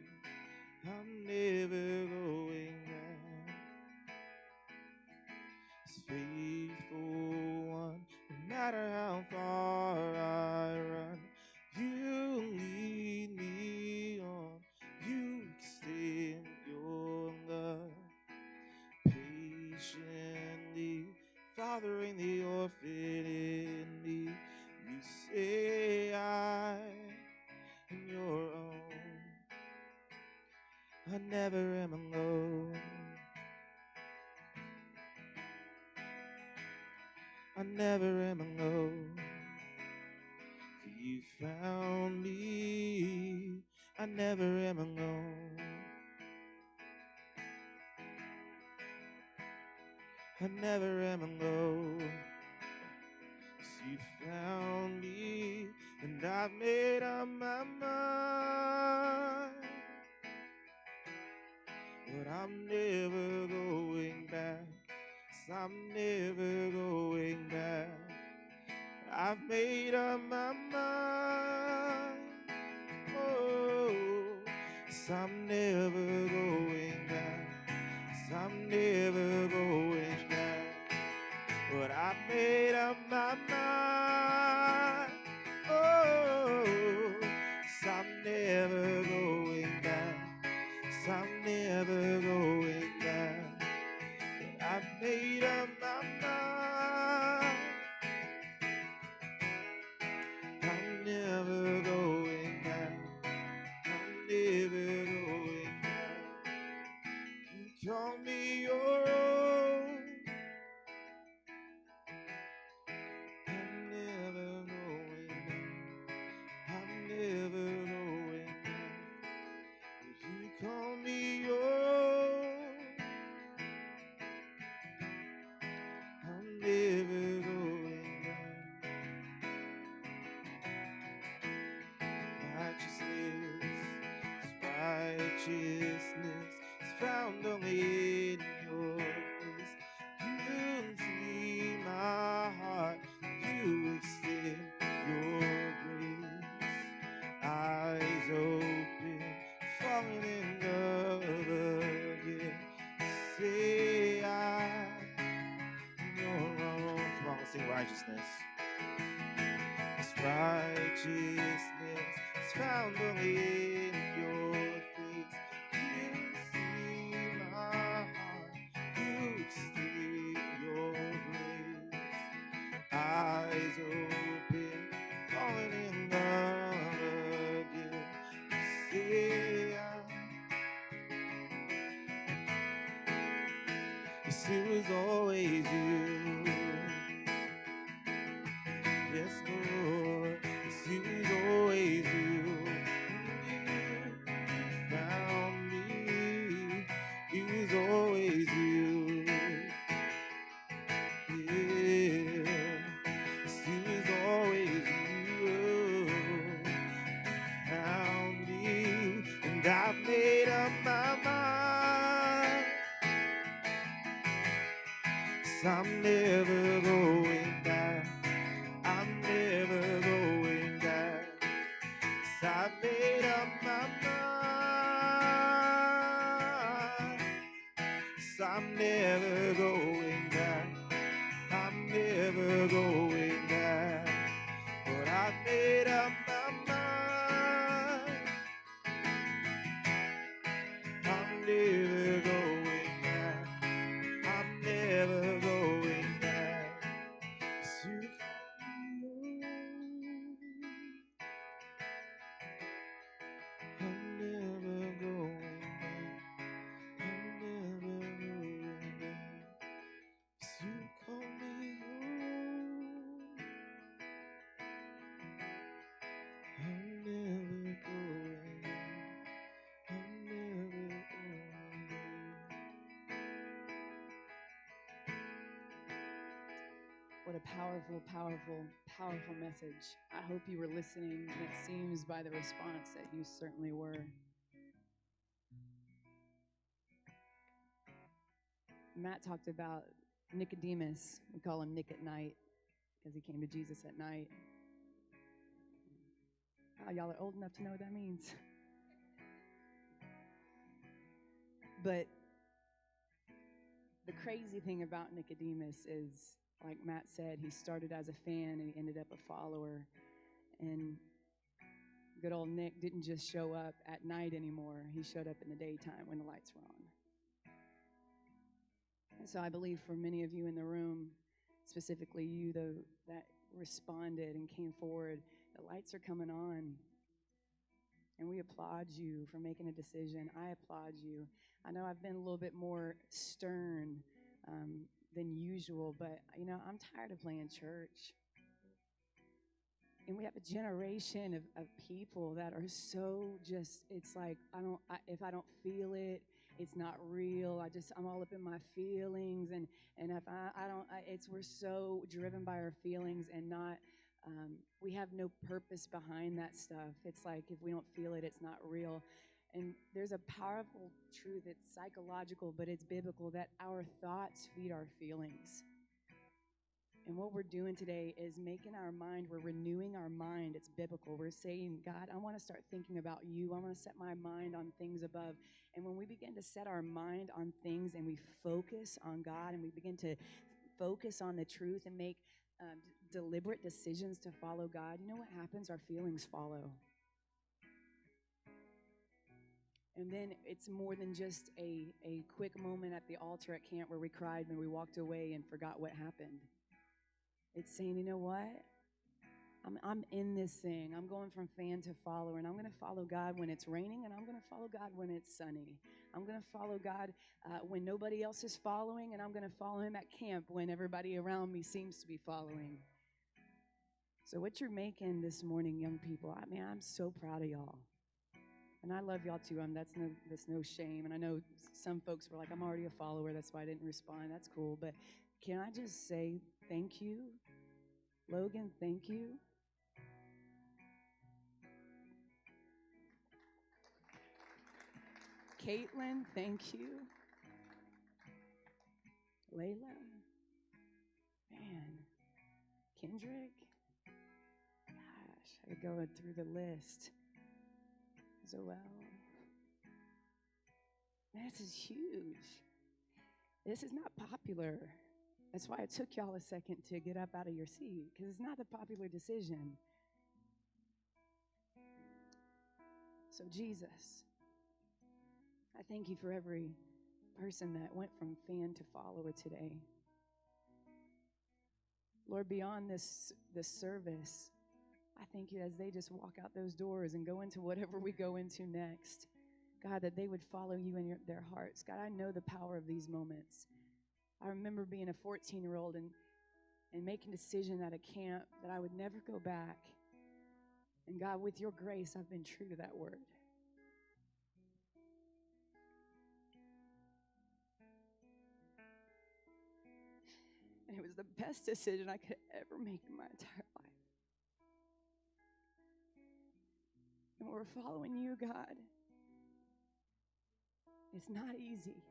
[SPEAKER 3] I'm never going back. It's faithful one, no matter how far I run, you lead me on. You extend your love patiently, fathering the orphan in me. You say I am your own. I never am alone. I never am alone. For you found me. I never am alone. I never am alone. 'Cause you found me, and I've made up my mind. But I'm never going back. 'Cause I'm never going back. I've made up my mind. Oh, 'cause I'm never going back. 'Cause I'm never going back. But I made up my mind. Oh, 'cause I'm never going back. 'Cause I'm never going back. But I made up my mind. I'm never going back. I'm never going back. You call me your own. I'm never going back. I'm never going back. If you call me your own, I'm never going back. Righteousness is found only in your face. You see my heart, you extend your grace. Eyes open, falling in love again. Say I am your own. Come on, sing righteousness. This righteousness is found only in your face. You see my heart, you extend your grace. Eyes open, falling in love again. You say yes, it was always you. Yes, Lord, yes, it was always you. You found me, it was always you. Yeah, yes, it was always you. You found me, and I made up my mind. 'Cause I'm never
[SPEAKER 4] What a powerful, powerful, powerful message. I hope you were listening, and it seems by the response that you certainly were. Matt talked about Nicodemus. We call him Nick at night because he came to Jesus at night. Oh, y'all are old enough to know what that means. But the crazy thing about Nicodemus is, like Matt said, he started as a fan and he ended up a follower. And good old Nick didn't just show up at night anymore. He showed up in the daytime when the lights were on. And so I believe for many of you in the room, specifically you that responded and came forward, the lights are coming on. And we applaud you for making a decision. I applaud you. I know I've been a little bit more stern than usual, but, I'm tired of playing church. And we have a generation of people that are so just, it's like, if I don't feel it, it's not real. I'm all up in my feelings. And if we're so driven by our feelings and not, we have no purpose behind that stuff. It's like, if we don't feel it, it's not real. And there's a powerful truth. It's psychological, but it's biblical, that our thoughts feed our feelings. And what we're doing today is we're renewing our mind. It's biblical. We're saying, God, I want to start thinking about you. I want to set my mind on things above. And when we begin to set our mind on things and we focus on God and we begin to focus on the truth and make deliberate decisions to follow God, you know what happens? Our feelings follow. And then it's more than just a quick moment at the altar at camp where we cried and we walked away and forgot what happened. It's saying, you know what? I'm in this thing. I'm going from fan to follower, and I'm going to follow God when it's raining, and I'm going to follow God when it's sunny. I'm going to follow God when nobody else is following, and I'm going to follow him at camp when everybody around me seems to be following. So what you're making this morning, young people, I'm so proud of y'all. And I love y'all too. That's no shame. And I know some folks were like, I'm already a follower. That's why I didn't respond. That's cool. But can I just say thank you? Logan, thank you. Caitlin, thank you. Layla. Man. Kendrick. Gosh, I could go through the list. Zoel. This is huge. This is not popular. That's why it took y'all a second to get up out of your seat, because it's not a popular decision. So Jesus, I thank you for every person that went from fan to follower today. Lord, beyond this service, I thank you as they just walk out those doors and go into whatever we go into next. God, that they would follow you in their hearts. God, I know the power of these moments. I remember being a 14-year-old and making a decision at a camp that I would never go back. And God, with your grace, I've been true to that word. And it was the best decision I could ever make in my entire life. And we're following you, God. It's not easy.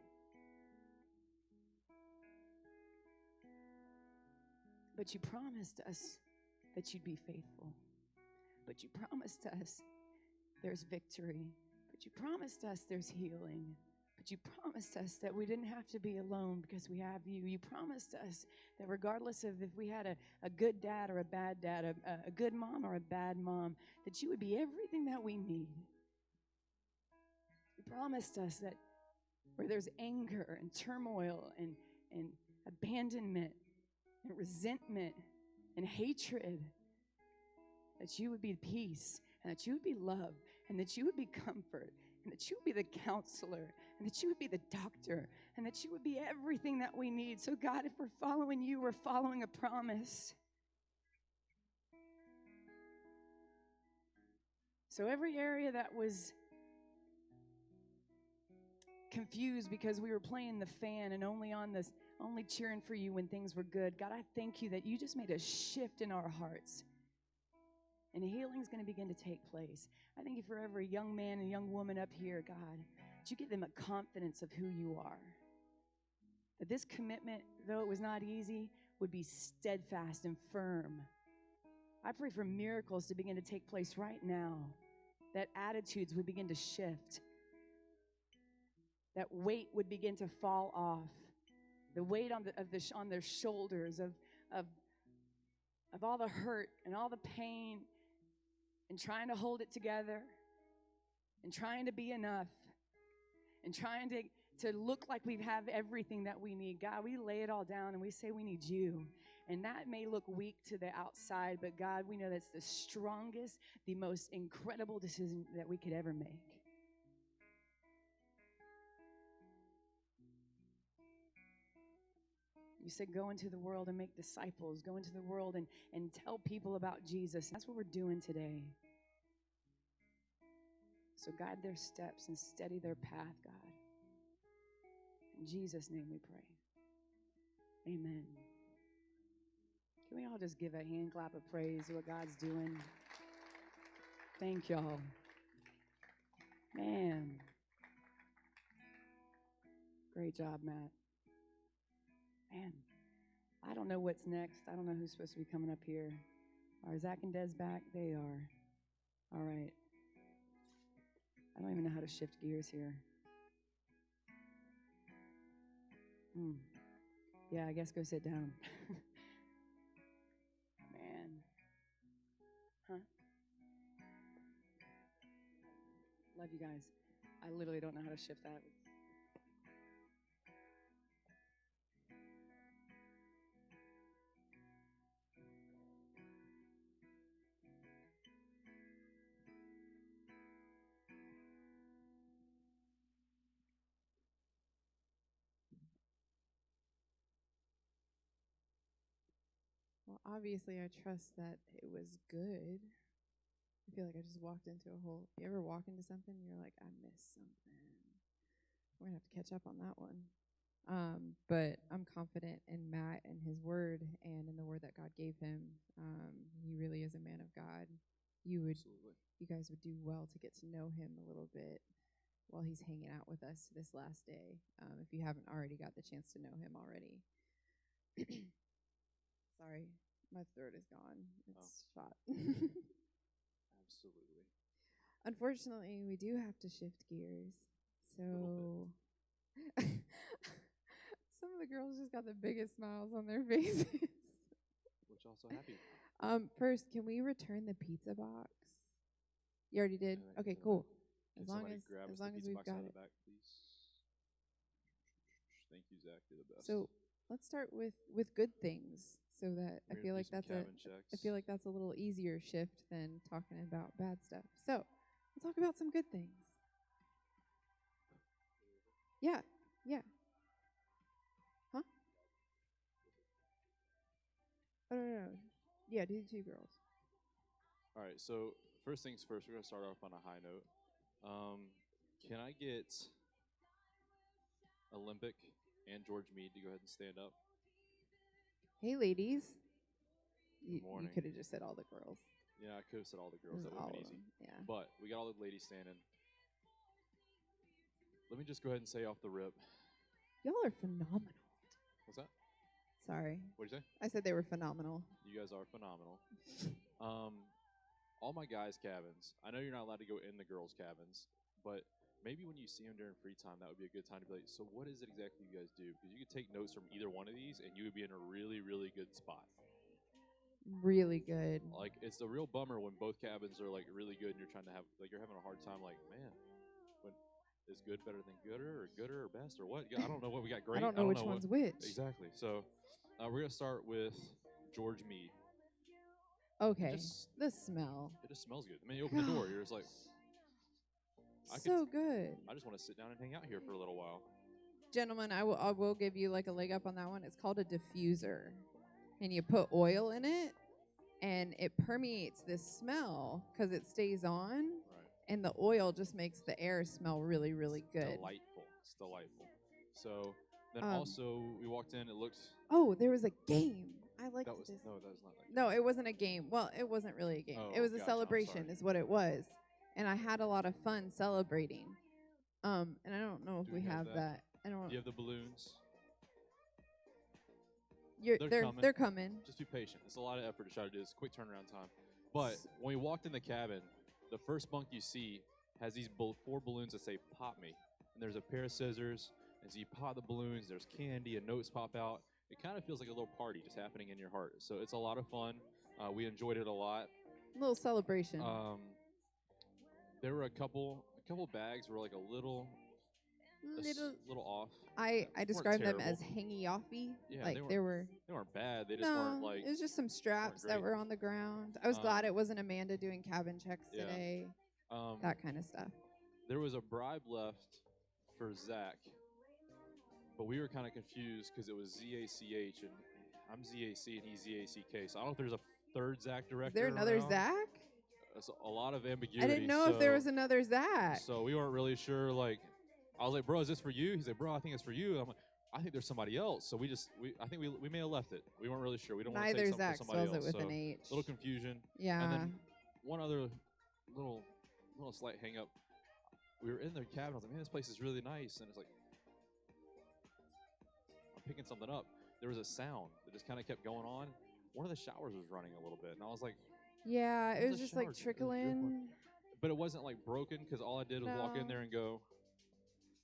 [SPEAKER 4] But you promised us that you'd be faithful. But you promised us there's victory. But you promised us there's healing. But you promised us that we didn't have to be alone because we have you. You promised us that regardless of if we had a good dad or a bad dad, a good mom or a bad mom, that you would be everything that we need. You promised us that where there's anger and turmoil and abandonment and resentment and hatred, that you would be peace and that you would be love and that you would be comfort and that you would be the counselor and that you would be the doctor and that you would be everything that we need. So God, if we're following you, we're following a promise. So every area that was confused because we were playing the fan and only on only cheering for you when things were good. God, I thank you that you just made a shift in our hearts. And healing is going to begin to take place. I thank you for every young man and young woman up here, God, that you give them a confidence of who you are. That this commitment, though it was not easy, would be steadfast and firm. I pray for miracles to begin to take place right now, that attitudes would begin to shift, that weight would begin to fall off, the weight on their shoulders of all the hurt and all the pain and trying to hold it together and trying to be enough and trying to look like we have everything that we need. God, we lay it all down and we say we need you. And that may look weak to the outside, but God, we know that's the strongest, the most incredible decision that we could ever make. You said go into the world and make disciples. Go into the world and tell people about Jesus. That's what we're doing today. So guide their steps and steady their path, God. In Jesus' name we pray. Amen. Can we all just give a hand clap of praise to what God's doing? Thank y'all. Man. Great job, Matt. Man, I don't know what's next. I don't know who's supposed to be coming up here. Are Zach and Des back? They are. All right. I don't even know how to shift gears here. Yeah, I guess go sit down. Man. Huh? Love you guys. I literally don't know how to shift that.
[SPEAKER 6] Well, obviously, I trust that it was good. I feel like I just walked into a whole. You ever walk into something and you're like, I missed something? We're going to have to catch up on that one. But I'm confident in Matt and his word and in the word that God gave him. He really is a man of God. You guys would do well to get to know him a little bit while he's hanging out with us this last day, if you haven't already got the chance to know him already. Sorry, my throat is gone. It's shot.
[SPEAKER 7] Absolutely.
[SPEAKER 6] Unfortunately, we do have to shift gears. So some of the girls just got the biggest smiles on their faces.
[SPEAKER 7] Which also happy.
[SPEAKER 6] First, can we return the pizza box? You already did?
[SPEAKER 7] Yeah,
[SPEAKER 6] Okay,
[SPEAKER 7] yeah.
[SPEAKER 6] cool.
[SPEAKER 7] Can
[SPEAKER 6] As long
[SPEAKER 7] somebody
[SPEAKER 6] as
[SPEAKER 7] grab us
[SPEAKER 6] as long
[SPEAKER 7] the
[SPEAKER 6] as
[SPEAKER 7] pizza
[SPEAKER 6] we've
[SPEAKER 7] box
[SPEAKER 6] got
[SPEAKER 7] out of
[SPEAKER 6] it.
[SPEAKER 7] the back, please? Thank you, Zach. You're the best.
[SPEAKER 6] So let's start with good things, so that I
[SPEAKER 7] We're
[SPEAKER 6] feel
[SPEAKER 7] gonna
[SPEAKER 6] like
[SPEAKER 7] do some
[SPEAKER 6] that's
[SPEAKER 7] cabin checks.
[SPEAKER 6] I feel like that's a little easier shift than talking about bad stuff. So let's talk about some good things. Yeah, yeah. Huh? Oh, no. Yeah, do the two girls.
[SPEAKER 7] All right. So first things first, we're gonna start off on a high note. Can I get Olympic and George Meade to go ahead and stand up?
[SPEAKER 6] Hey, ladies. You
[SPEAKER 7] morning.
[SPEAKER 6] could have just said all the girls.
[SPEAKER 7] Yeah, I could have said all the girls.
[SPEAKER 6] This
[SPEAKER 7] That
[SPEAKER 6] is
[SPEAKER 7] would have
[SPEAKER 6] all
[SPEAKER 7] been
[SPEAKER 6] of
[SPEAKER 7] easy.
[SPEAKER 6] them. Yeah.
[SPEAKER 7] But we got all the ladies standing. Let me just go ahead and say off the rip.
[SPEAKER 6] Y'all are phenomenal.
[SPEAKER 7] What's that?
[SPEAKER 6] Sorry.
[SPEAKER 7] What'd you say?
[SPEAKER 6] I said they were phenomenal.
[SPEAKER 7] You guys are phenomenal. All my guys' cabins. I know you're not allowed to go in the girls' cabins, but maybe when you see them during free time, that would be a good time to be like, so what is it exactly you guys do? Because you could take notes from either one of these, and you would be in a really, really good spot.
[SPEAKER 6] Really good.
[SPEAKER 7] Like, it's a real bummer when both cabins are like really good, and you're trying to have like you're having a hard time. Like, man, when is good better than gooder or best or what? I don't know what we got. Great.
[SPEAKER 6] I don't know which one's which.
[SPEAKER 7] Exactly. So we're gonna start with George Meade.
[SPEAKER 6] Okay. The smell.
[SPEAKER 7] It just smells good. I mean, you open the door, you're just like,
[SPEAKER 6] good.
[SPEAKER 7] I just want to sit down and hang out here for a little while.
[SPEAKER 6] Gentlemen, I will give you like a leg up on that one. It's called a diffuser. And you put oil in it, and it permeates this smell because it stays on.
[SPEAKER 7] Right.
[SPEAKER 6] And the oil just makes the air smell really, really good.
[SPEAKER 7] Delightful. It's delightful. So Then also we walked in. It looked
[SPEAKER 6] Oh, there was a game. I liked
[SPEAKER 7] that was
[SPEAKER 6] this.
[SPEAKER 7] no, that was not that.
[SPEAKER 6] No, it wasn't a game. Well, it wasn't really a game. It
[SPEAKER 7] Oh,
[SPEAKER 6] was a
[SPEAKER 7] gotcha, I'm
[SPEAKER 6] celebration,
[SPEAKER 7] sorry.
[SPEAKER 6] is what it was. And I had a lot of fun celebrating. And I don't know if
[SPEAKER 7] Do
[SPEAKER 6] we
[SPEAKER 7] we have
[SPEAKER 6] have
[SPEAKER 7] that?
[SPEAKER 6] that. I don't.
[SPEAKER 7] Do you have the balloons?
[SPEAKER 6] You're,
[SPEAKER 7] They're
[SPEAKER 6] they're
[SPEAKER 7] coming.
[SPEAKER 6] they're coming.
[SPEAKER 7] Just be patient. It's a lot of effort to try to do this. Quick turnaround time. But when we walked in the cabin, the first bunk you see has these 4 balloons that say "Pop Me," and there's a pair of scissors. And so you pop the balloons. There's candy and notes pop out. It kind of feels like a little party just happening in your heart. So it's a lot of fun. We enjoyed it a lot.
[SPEAKER 6] A little celebration.
[SPEAKER 7] There were a couple bags were like a little off.
[SPEAKER 6] I
[SPEAKER 7] weren't
[SPEAKER 6] described them
[SPEAKER 7] terrible.
[SPEAKER 6] as hangy offy.
[SPEAKER 7] Yeah,
[SPEAKER 6] like
[SPEAKER 7] they
[SPEAKER 6] were.
[SPEAKER 7] They weren't bad. They just
[SPEAKER 6] No,
[SPEAKER 7] weren't like
[SPEAKER 6] it was just some straps that
[SPEAKER 7] great.
[SPEAKER 6] were on the ground. I was glad it wasn't Amanda doing cabin checks
[SPEAKER 7] Yeah.
[SPEAKER 6] today. That kind of stuff.
[SPEAKER 7] There was a bribe left for Zach, but we were kind of confused because it was ZACH and I'm ZAC and he's ZACK. So I don't know if there's a third Zach director.
[SPEAKER 6] Is there another
[SPEAKER 7] around.
[SPEAKER 6] Zach?
[SPEAKER 7] It's a lot of ambiguity.
[SPEAKER 6] I didn't know if there was another Zach.
[SPEAKER 7] So we weren't really sure. Like, I was like, "Bro, is this for you?" He's like, "Bro, I think it's for you." I'm like, "I think there's somebody else." So I think we may have left it. We weren't really sure. We don't want to
[SPEAKER 6] Neither
[SPEAKER 7] say something
[SPEAKER 6] Zach
[SPEAKER 7] for somebody
[SPEAKER 6] spells
[SPEAKER 7] else.
[SPEAKER 6] it with
[SPEAKER 7] So
[SPEAKER 6] an H.
[SPEAKER 7] little confusion.
[SPEAKER 6] Yeah.
[SPEAKER 7] And then one other little slight hang up. We were in the cabin. I was like, "Man, this place is really nice." And it's like, I'm picking something up. There was a sound that just kind of kept going on. One of the showers was running a little bit, and I was like,
[SPEAKER 6] yeah, it
[SPEAKER 7] Where's
[SPEAKER 6] was
[SPEAKER 7] the
[SPEAKER 6] just like
[SPEAKER 7] shower? It was
[SPEAKER 6] trickling.
[SPEAKER 7] but it wasn't like broken because all I did was walk in
[SPEAKER 6] No.
[SPEAKER 7] there and go,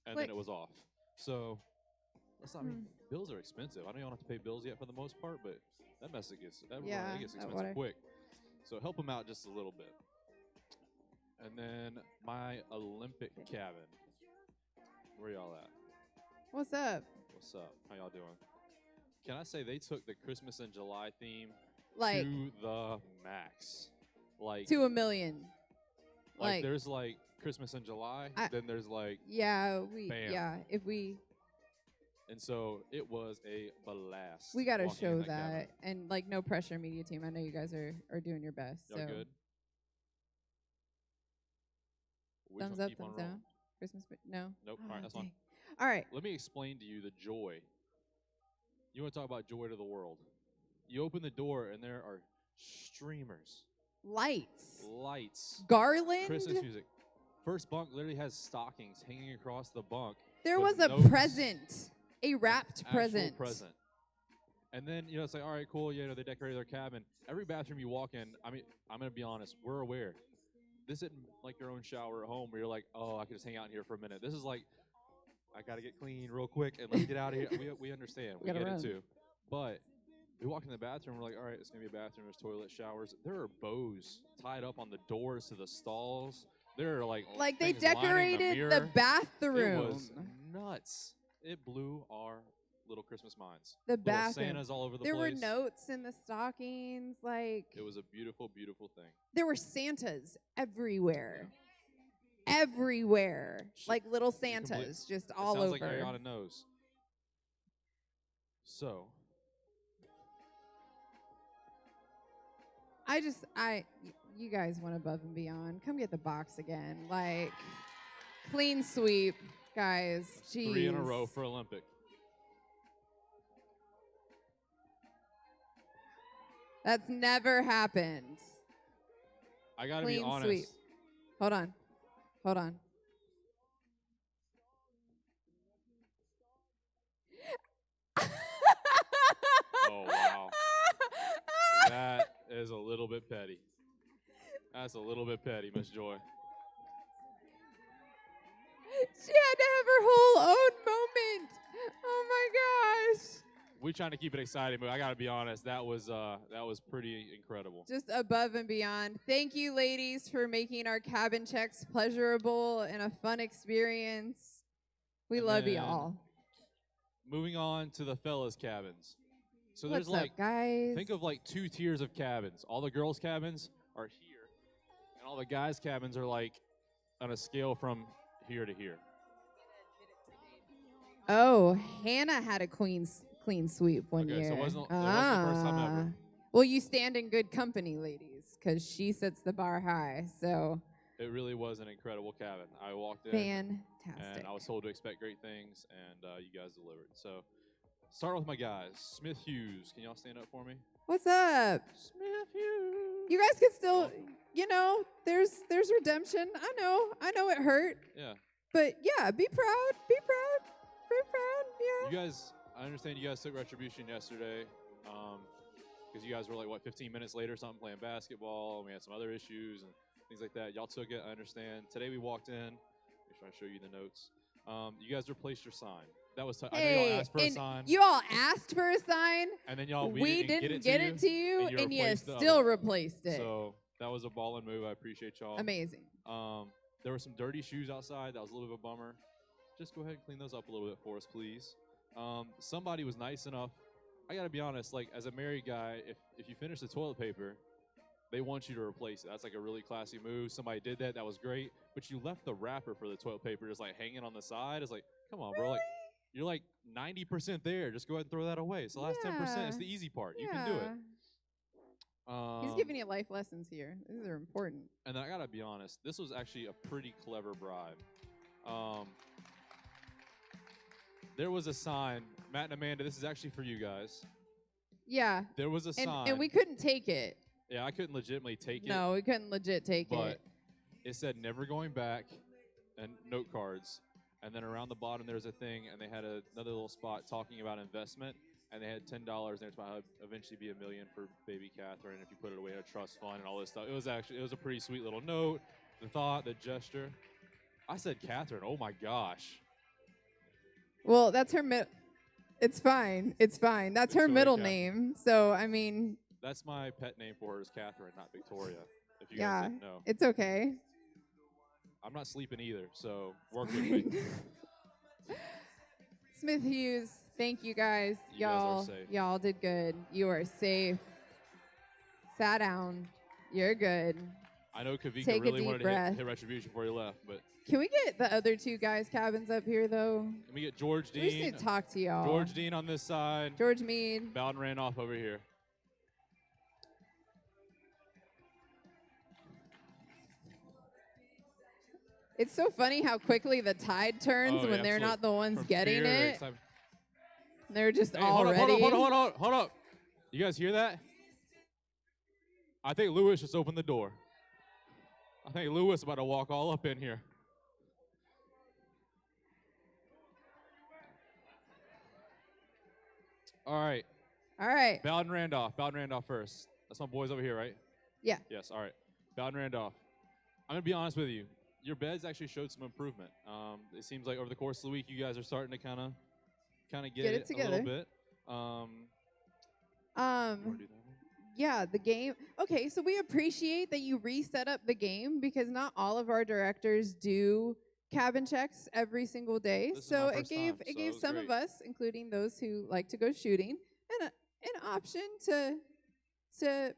[SPEAKER 7] and
[SPEAKER 6] Like-
[SPEAKER 7] then it was off. So that's not, I mean, bills are expensive. I know you don't have to pay bills yet for the most part, but that mess it gets
[SPEAKER 6] Yeah,
[SPEAKER 7] it gets
[SPEAKER 6] that
[SPEAKER 7] expensive
[SPEAKER 6] water.
[SPEAKER 7] quick. So help them out just a little bit. And then my Olympic cabin. Where y'all at?
[SPEAKER 6] What's up?
[SPEAKER 7] What's up? How y'all doing? Can I say they took the Christmas in July theme
[SPEAKER 6] Like
[SPEAKER 7] to the max? Like
[SPEAKER 6] to a million.
[SPEAKER 7] like there's like Christmas in July, then there's like
[SPEAKER 6] yeah,
[SPEAKER 7] bam.
[SPEAKER 6] if we
[SPEAKER 7] And so it was a blast.
[SPEAKER 6] we got to
[SPEAKER 7] walking in
[SPEAKER 6] show
[SPEAKER 7] cabin.
[SPEAKER 6] that. And like no pressure media team. I know you guys are doing your best.
[SPEAKER 7] Y'all
[SPEAKER 6] so
[SPEAKER 7] good? We just
[SPEAKER 6] thumbs
[SPEAKER 7] gonna
[SPEAKER 6] up,
[SPEAKER 7] keep on
[SPEAKER 6] thumbs
[SPEAKER 7] rolling.
[SPEAKER 6] down. Christmas no.
[SPEAKER 7] Nope.
[SPEAKER 6] Oh,
[SPEAKER 7] All right, that's fine.
[SPEAKER 6] dang. All right.
[SPEAKER 7] Let me explain to you the joy. You want to talk about joy to the world? You open the door and there are streamers,
[SPEAKER 6] Lights.
[SPEAKER 7] Garland,
[SPEAKER 6] Garland.
[SPEAKER 7] Christmas music. First bunk literally has stockings hanging across the bunk.
[SPEAKER 6] There
[SPEAKER 7] with
[SPEAKER 6] was a
[SPEAKER 7] notes,
[SPEAKER 6] present. A wrapped
[SPEAKER 7] actual
[SPEAKER 6] present.
[SPEAKER 7] And then, it's like, all right, cool. You know, they decorated their cabin. Every bathroom you walk in, I mean, I'm going to be honest, we're aware. This isn't like your own shower at home where you're like, oh, I can just hang out in here for a minute. This is like, I got to get clean real quick and let's get out of here. We understand. We
[SPEAKER 6] gotta
[SPEAKER 7] get
[SPEAKER 6] run.
[SPEAKER 7] it too. But we walk in the bathroom, we're like, all right, it's going to be a bathroom. There's toilet, showers. There are bows tied up on the doors to the stalls. There are like
[SPEAKER 6] They
[SPEAKER 7] things lining
[SPEAKER 6] decorated the
[SPEAKER 7] mirror.
[SPEAKER 6] bathroom.
[SPEAKER 7] It was nuts. It blew our little Christmas minds.
[SPEAKER 6] The
[SPEAKER 7] Little
[SPEAKER 6] bathroom.
[SPEAKER 7] Santas all over the
[SPEAKER 6] There were
[SPEAKER 7] place.
[SPEAKER 6] notes in the stockings.
[SPEAKER 7] It was a beautiful, beautiful thing.
[SPEAKER 6] There were Santas everywhere. Everywhere. Like little Santas just all
[SPEAKER 7] it sounds
[SPEAKER 6] over.
[SPEAKER 7] like Ariana knows. So,
[SPEAKER 6] You guys went above and beyond. Come get the box again. Clean sweep, guys. Jeez.
[SPEAKER 7] 3 in a row for Olympic.
[SPEAKER 6] That's never happened.
[SPEAKER 7] I got to be
[SPEAKER 6] Clean
[SPEAKER 7] honest.
[SPEAKER 6] sweep. Hold on.
[SPEAKER 7] Oh, wow. That is a little bit petty. That's a little bit petty, Miss Joy.
[SPEAKER 6] She had to have her whole own moment. Oh my gosh.
[SPEAKER 7] We're trying to keep it exciting, but I got to be honest. That was pretty incredible.
[SPEAKER 6] Just above and beyond. Thank you, ladies, for making our cabin checks pleasurable and a fun experience. We
[SPEAKER 7] And
[SPEAKER 6] love
[SPEAKER 7] then
[SPEAKER 6] y'all.
[SPEAKER 7] Moving on to the fellas' cabins. So
[SPEAKER 6] What's
[SPEAKER 7] there's
[SPEAKER 6] up, guys?
[SPEAKER 7] think of 2 tiers of cabins. All the girls' cabins are here, and all the guys' cabins are on a scale from here to here.
[SPEAKER 6] Oh, Hannah had a clean sweep one
[SPEAKER 7] Okay,
[SPEAKER 6] year.
[SPEAKER 7] so it wasn't the first time ever.
[SPEAKER 6] Well, you stand in good company, ladies, because she sets the bar high. So
[SPEAKER 7] It really was an incredible cabin. I walked in
[SPEAKER 6] Fantastic.
[SPEAKER 7] and I was told to expect great things, and you guys delivered. So, start with my guys. Smith Hughes, can y'all stand up for me?
[SPEAKER 6] What's up?
[SPEAKER 7] Smith Hughes.
[SPEAKER 6] You guys can still,
[SPEAKER 7] Welcome.
[SPEAKER 6] you know, there's redemption. I know it hurt,
[SPEAKER 7] Yeah.
[SPEAKER 6] but yeah, be proud. Be proud. Be proud. Yeah.
[SPEAKER 7] You guys, I understand you guys took retribution yesterday, because you guys were like, what, 15 minutes later or something playing basketball, and we had some other issues and things like that. Y'all took it, I understand. Today we walked in. Make sure I show you the notes. You guys replaced your sign. That was, I know y'all asked for a
[SPEAKER 6] and
[SPEAKER 7] sign.
[SPEAKER 6] you all asked for a sign.
[SPEAKER 7] And then y'all,
[SPEAKER 6] We didn't get it to you, and you
[SPEAKER 7] replaced the
[SPEAKER 6] still
[SPEAKER 7] other.
[SPEAKER 6] replaced it.
[SPEAKER 7] So that was a ballin' move. I appreciate y'all.
[SPEAKER 6] Amazing.
[SPEAKER 7] There were some dirty shoes outside. That was a little bit of a bummer. Just go ahead and clean those up a little bit for us, please. Somebody was nice enough. I gotta be honest, like as a married guy, if you finish the toilet paper, they want you to replace it. That's like a really classy move. Somebody did that. That was great. But you left the wrapper for the toilet paper just like hanging on the side. It's like, come on, bro. Like you're like 90% there. Just go ahead and throw that away. It's the last 10%. It's the easy part. You can do it.
[SPEAKER 6] He's giving you life lessons here. These are important.
[SPEAKER 7] And then I gotta be honest, this was actually a pretty clever bribe. There was a sign, Matt and Amanda, this is actually for you guys.
[SPEAKER 6] Yeah.
[SPEAKER 7] There was a sign.
[SPEAKER 6] And we couldn't take it.
[SPEAKER 7] Yeah, I couldn't legitimately take it.
[SPEAKER 6] No, we couldn't legit take
[SPEAKER 7] but
[SPEAKER 6] it.
[SPEAKER 7] It said never going back and note cards. And then around the bottom there's a thing, and they had another little spot talking about investment, and they had $10, and it's about to eventually be $1 million for baby Catherine if you put it away in a trust fund and all this stuff. It was a pretty sweet little note. The thought, the gesture. I said Catherine. Oh my gosh.
[SPEAKER 6] Well, that's her It's fine. It's fine. That's her
[SPEAKER 7] Victoria
[SPEAKER 6] middle
[SPEAKER 7] Catherine.
[SPEAKER 6] name. So, I mean,
[SPEAKER 7] That's my pet name for her is Catherine, not Victoria. If you
[SPEAKER 6] yeah,
[SPEAKER 7] guys didn't know.
[SPEAKER 6] it's okay.
[SPEAKER 7] I'm not sleeping either, so work with me.
[SPEAKER 6] Smith Hughes, thank you guys.
[SPEAKER 7] You guys are safe.
[SPEAKER 6] Y'all did good. You are safe. Sat down. You're good.
[SPEAKER 7] I know Kavika
[SPEAKER 6] Take a
[SPEAKER 7] really
[SPEAKER 6] deep
[SPEAKER 7] wanted
[SPEAKER 6] breath.
[SPEAKER 7] to hit retribution before he left, but
[SPEAKER 6] Can we get the other two guys' cabins up here, though?
[SPEAKER 7] let me get George
[SPEAKER 6] We just
[SPEAKER 7] Dean.
[SPEAKER 6] need to talk to y'all.
[SPEAKER 7] George Dean on this side.
[SPEAKER 6] George Mead.
[SPEAKER 7] Bowden Randolph over here.
[SPEAKER 6] It's so funny how quickly the tide turns
[SPEAKER 7] Oh,
[SPEAKER 6] when
[SPEAKER 7] yeah,
[SPEAKER 6] they're not the ones
[SPEAKER 7] From
[SPEAKER 6] getting
[SPEAKER 7] fear to
[SPEAKER 6] it.
[SPEAKER 7] excitement.
[SPEAKER 6] They're just
[SPEAKER 7] Hey,
[SPEAKER 6] all
[SPEAKER 7] hold up,
[SPEAKER 6] ready.
[SPEAKER 7] hold up. You guys hear that? I think Lewis just opened the door. I think Lewis about to walk all up in here. All right.
[SPEAKER 6] All right.
[SPEAKER 7] Bowden Randolph. Bowden Randolph first. That's my boys over here, right?
[SPEAKER 6] Yeah.
[SPEAKER 7] Yes, all right. Bowden Randolph. I'm going to be honest with you. Your beds actually showed some improvement. It seems like over the course of the week, you guys are starting to kind of get it
[SPEAKER 6] together.
[SPEAKER 7] a little bit. You wanna do that one?
[SPEAKER 6] Yeah, the game. Okay, so we appreciate that you reset up the game because not all of our directors do cabin checks every single day.
[SPEAKER 7] This is
[SPEAKER 6] So
[SPEAKER 7] my
[SPEAKER 6] it
[SPEAKER 7] first
[SPEAKER 6] gave
[SPEAKER 7] time,
[SPEAKER 6] it
[SPEAKER 7] so
[SPEAKER 6] gave
[SPEAKER 7] it was
[SPEAKER 6] some of
[SPEAKER 7] great.
[SPEAKER 6] us, including those who like to go shooting, an option to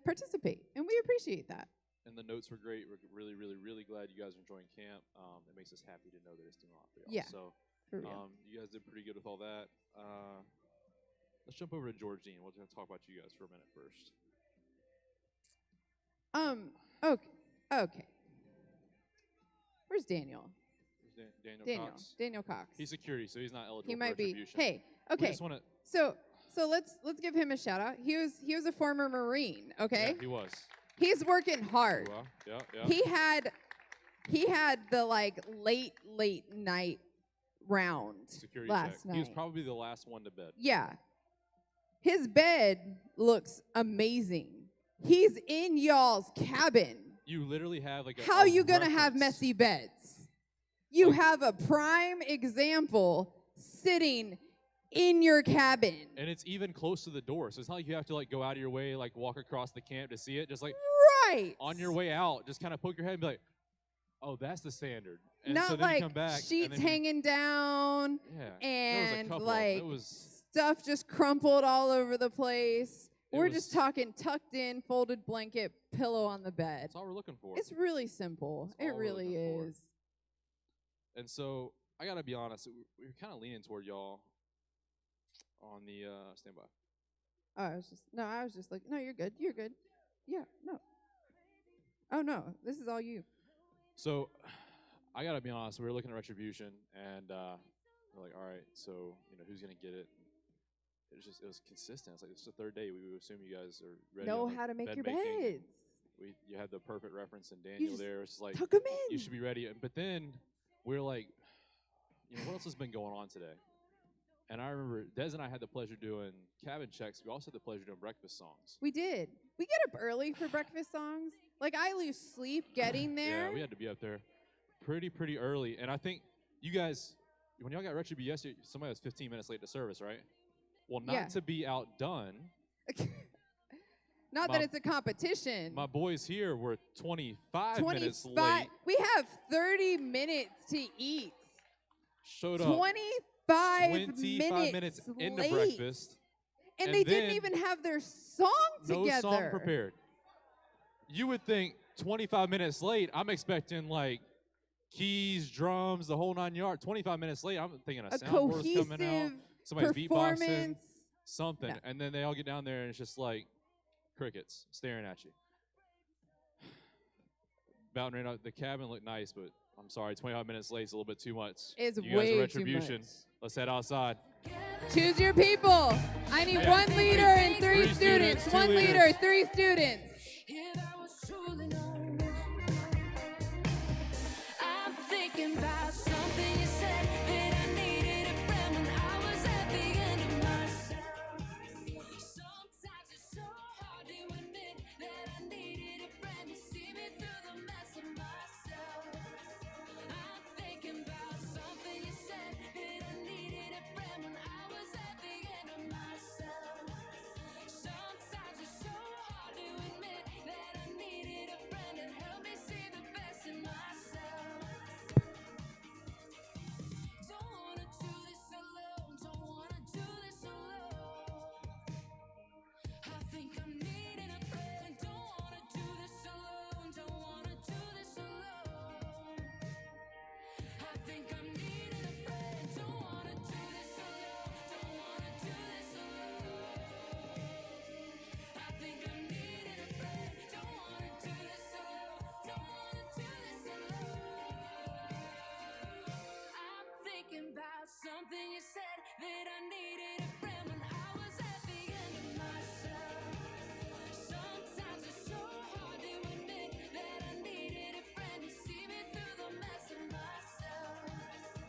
[SPEAKER 6] participate, and we appreciate that.
[SPEAKER 7] And the notes were great. We're really, really, really glad you guys are enjoying camp. It makes us happy to know that it's doing a lot for y'all.
[SPEAKER 6] Yeah,
[SPEAKER 7] So
[SPEAKER 6] for real.
[SPEAKER 7] you guys did pretty good with all that. Let's jump over to George Dean. We'll just talk about you guys for a minute first.
[SPEAKER 6] Okay. Where's Daniel?
[SPEAKER 7] There's Daniel Cox.
[SPEAKER 6] Daniel Cox.
[SPEAKER 7] He's security, so he's not eligible
[SPEAKER 6] He
[SPEAKER 7] for
[SPEAKER 6] might be.
[SPEAKER 7] retribution.
[SPEAKER 6] Hey,
[SPEAKER 7] We
[SPEAKER 6] okay.
[SPEAKER 7] just wanna,
[SPEAKER 6] So let's give him a shout out. He was a former Marine. Okay.
[SPEAKER 7] Yeah, he was.
[SPEAKER 6] He's working hard.
[SPEAKER 7] Yeah.
[SPEAKER 6] He had the like late night round
[SPEAKER 7] Security
[SPEAKER 6] last
[SPEAKER 7] check.
[SPEAKER 6] night.
[SPEAKER 7] He was probably the last one to bed.
[SPEAKER 6] Yeah. His bed looks amazing. He's in y'all's cabin.
[SPEAKER 7] You literally have like a
[SPEAKER 6] How you gonna have
[SPEAKER 7] reference.
[SPEAKER 6] messy beds? You
[SPEAKER 7] Like-
[SPEAKER 6] have a prime example sitting in your cabin.
[SPEAKER 7] And it's even close to the door, so it's not like you have to like go out of your way, like walk across the camp to see it. Just like
[SPEAKER 6] Right.
[SPEAKER 7] on your way out, just kind of poke your head and be like, "Oh, that's the standard." And
[SPEAKER 6] Not
[SPEAKER 7] so then
[SPEAKER 6] like
[SPEAKER 7] you come back, and
[SPEAKER 6] sheets
[SPEAKER 7] then you-
[SPEAKER 6] hanging down
[SPEAKER 7] Yeah, there was a
[SPEAKER 6] and
[SPEAKER 7] couple.
[SPEAKER 6] like
[SPEAKER 7] It was
[SPEAKER 6] stuff just crumpled all over the place.
[SPEAKER 7] It
[SPEAKER 6] We're
[SPEAKER 7] was-
[SPEAKER 6] just talking tucked in, folded blanket, pillow on the bed.
[SPEAKER 7] that's all we're looking for.
[SPEAKER 6] It's really simple.
[SPEAKER 7] That's
[SPEAKER 6] It
[SPEAKER 7] all we're
[SPEAKER 6] really
[SPEAKER 7] looking for.
[SPEAKER 6] is.
[SPEAKER 7] And so I gotta be honest, we were kind of leaning toward y'all on the standby.
[SPEAKER 6] Oh, I was just like, no, you're good. You're good. Yeah, no. Oh no, this is all you.
[SPEAKER 7] So I gotta be honest. We were looking at retribution, and we're like, all right, so who's gonna get it? It was consistent. It's like it's the third day. We would assume you guys are ready.
[SPEAKER 6] Know
[SPEAKER 7] on the
[SPEAKER 6] how to make
[SPEAKER 7] bed
[SPEAKER 6] your
[SPEAKER 7] making.
[SPEAKER 6] beds.
[SPEAKER 7] You had the perfect reference in Daniel
[SPEAKER 6] just
[SPEAKER 7] there. It's like
[SPEAKER 6] Tuck them
[SPEAKER 7] you
[SPEAKER 6] in.
[SPEAKER 7] should be ready. But then we're like, what else has been going on today? And I remember Des and I had the pleasure doing cabin checks. We also had the pleasure doing breakfast songs.
[SPEAKER 6] We did. We get up early for breakfast songs. Like, I lose sleep getting there.
[SPEAKER 7] Yeah, we had to be up there pretty early. And I think you guys, when y'all got Retribution yesterday, somebody was 15 minutes late to service, right? Well, not to be outdone.
[SPEAKER 6] Not that it's a competition.
[SPEAKER 7] My boys here were 25 minutes late.
[SPEAKER 6] We have 30 minutes to eat.
[SPEAKER 7] Showed up
[SPEAKER 6] 25
[SPEAKER 7] minutes into
[SPEAKER 6] late.
[SPEAKER 7] breakfast.
[SPEAKER 6] And they didn't even have their song together.
[SPEAKER 7] No song prepared. You would think 25 minutes late, I'm expecting like keys, drums, the whole 9 yards. 25 minutes late, I'm thinking a soundboard's coming out. Somebody's beatboxing, something. No. And then they all get down there and it's just like crickets staring at you. About right now, the cabin looked nice, but I'm sorry, 25 minutes late is a little bit too much.
[SPEAKER 6] It's
[SPEAKER 7] you
[SPEAKER 6] way
[SPEAKER 7] guys are Retribution.
[SPEAKER 6] too much.
[SPEAKER 7] Let's head outside.
[SPEAKER 6] Choose your people. I need 1 leader and 3 students. 1 leader, 3 students.
[SPEAKER 8] I'm thinking about something you said that I needed a friend when I was at the end of myself. Sometimes it's so hard to admit that I needed a friend to see me through the mess of myself. I'm thinking about something you said that I needed a friend when I was at the end of myself. Sometimes it's so hard to admit that I needed a friend to help me see the best in myself. Don't wanna do this alone, don't wanna do this alone. I think I'm needing a friend, don't wanna do this alone, don't wanna do this alone. I think I'm needing a friend, don't wanna do this alone, don't wanna do this alone. I think I'm needing a friend, don't wanna do this alone, don't wanna do this alone. I'm thinking about something you said that I needed a friend when I was at the end of myself. Sometimes it's so hard to admit that I needed a friend to see me through the mess of myself.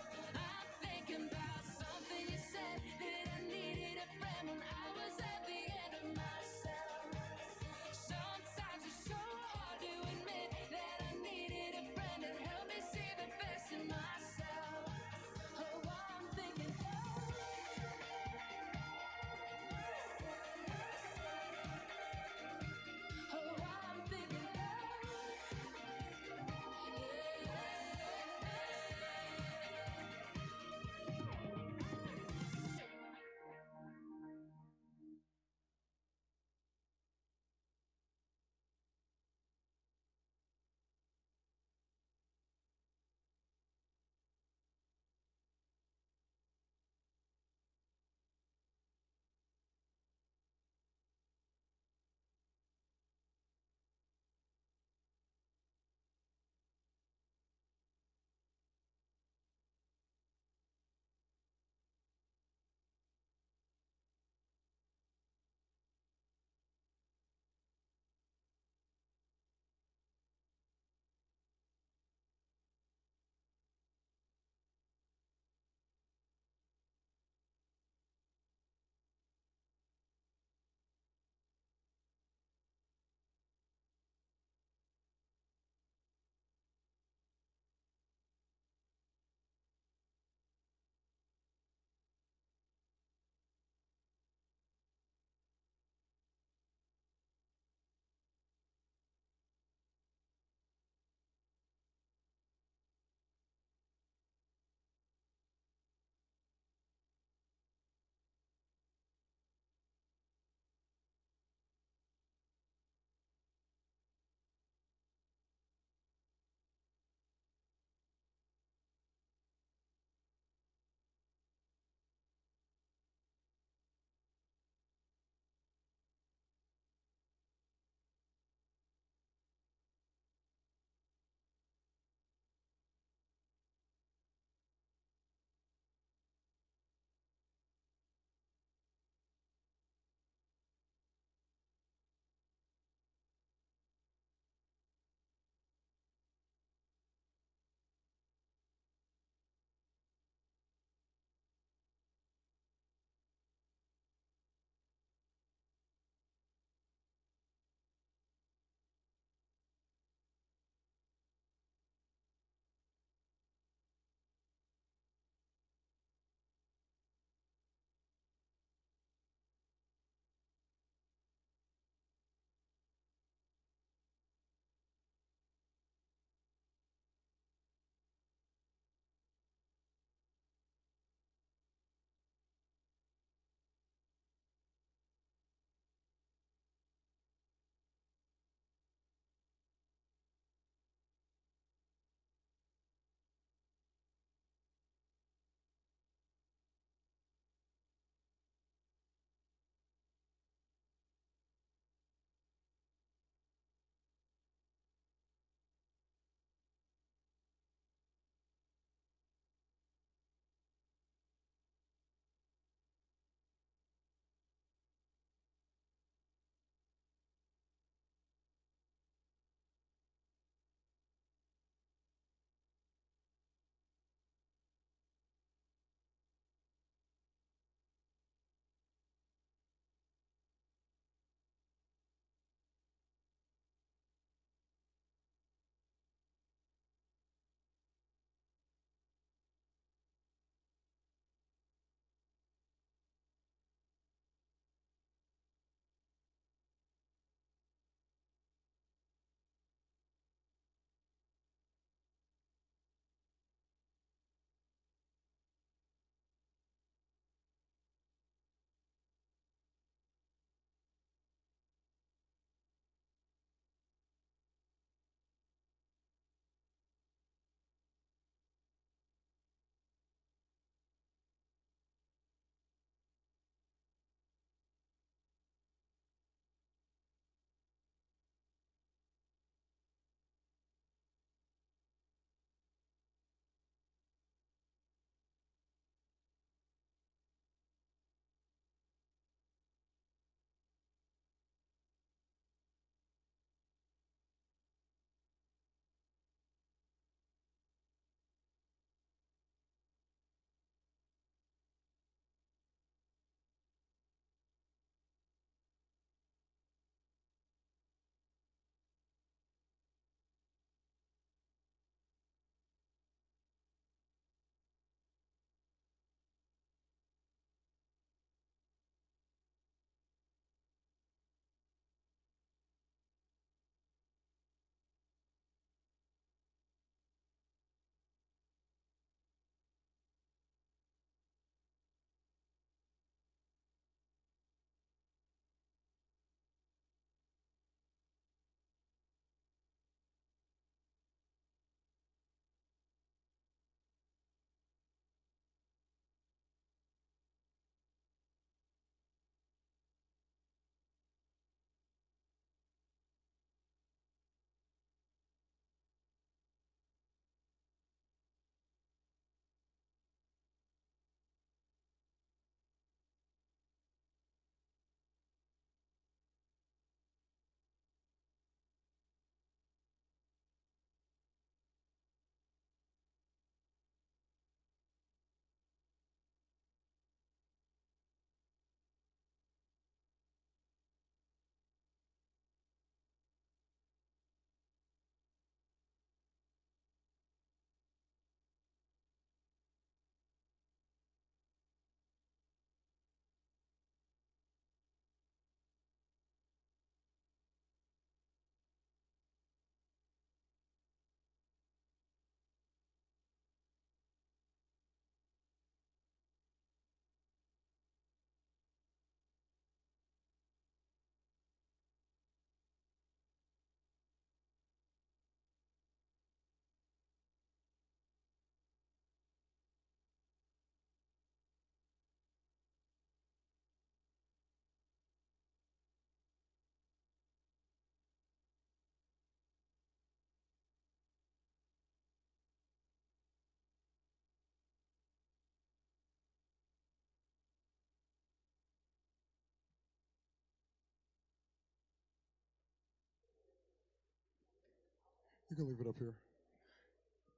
[SPEAKER 9] You can leave it up here.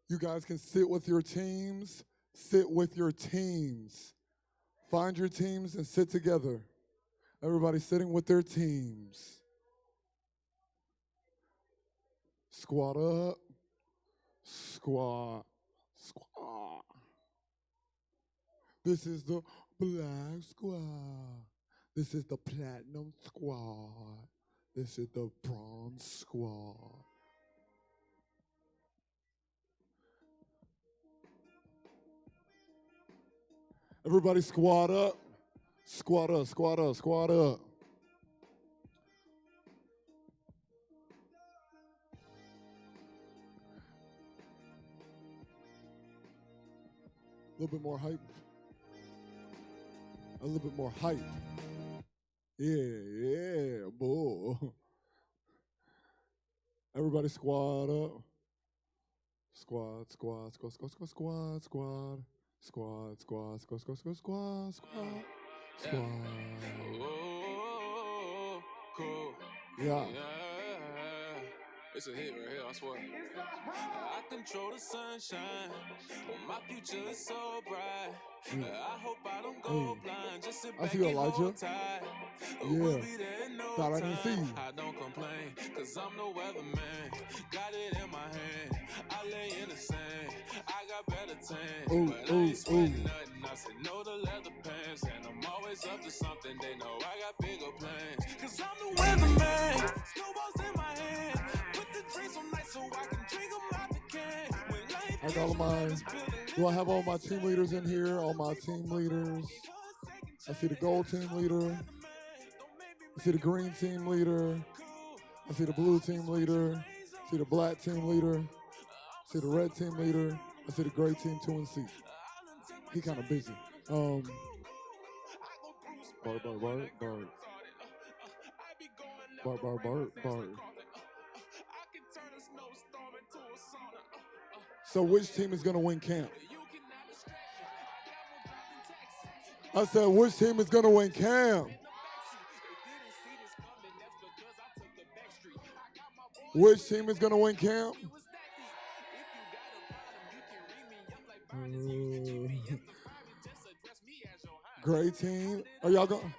[SPEAKER 9] You guys can sit with your teams. Sit with your teams. Find your teams and sit together. Everybody sitting with their teams. Squat up. Squat. Squat. This is the black squad. This is the platinum squad. This is the bronze squad. Everybody squat up. Squat up, squat up, squat up. A little bit more hype. A little bit more hype. Yeah, boy. Everybody squat up. Squat, squat, squat, squat, squat, squat, squat. Squat, squat, squat, squat, squat, squat, squat. Squat.
[SPEAKER 10] Oh, cool.
[SPEAKER 9] Yeah.
[SPEAKER 10] It's a hit right here, I swear. I control the sunshine. My future is so bright. I hope I don't go blind. Just sit
[SPEAKER 9] I
[SPEAKER 10] back
[SPEAKER 9] see you,
[SPEAKER 10] and
[SPEAKER 9] Elijah.
[SPEAKER 10] hold tight.
[SPEAKER 9] Yeah.
[SPEAKER 10] We'll be there in no
[SPEAKER 9] Thought I didn't see
[SPEAKER 10] time.
[SPEAKER 9] you.
[SPEAKER 10] I don't complain, cause I'm no weatherman. Got it in my hand. I lay in the sand. I got better times, but I ain't sweating nothing. I said no to leather pants, and I'm always up to something. They know I got bigger plans. Cause I'm the weatherman. Snowballs in my hand. Put the drinks on night so I can drink them out the can. When life
[SPEAKER 9] I got all my, do I have all my team leaders in here? All my team leaders. I see the gold team leader. I see the green team leader. I see the blue team leader. I see the black team leader. I see the red team leader. I see the gray team 2 and C. He kind of busy. Bart, Bart, Bart, Bart. Bart, Bart, Bart, Bart. So which team is going to win camp? I said, which team is going to win camp? Which team is going to win camp? Gray team. Are y'all going?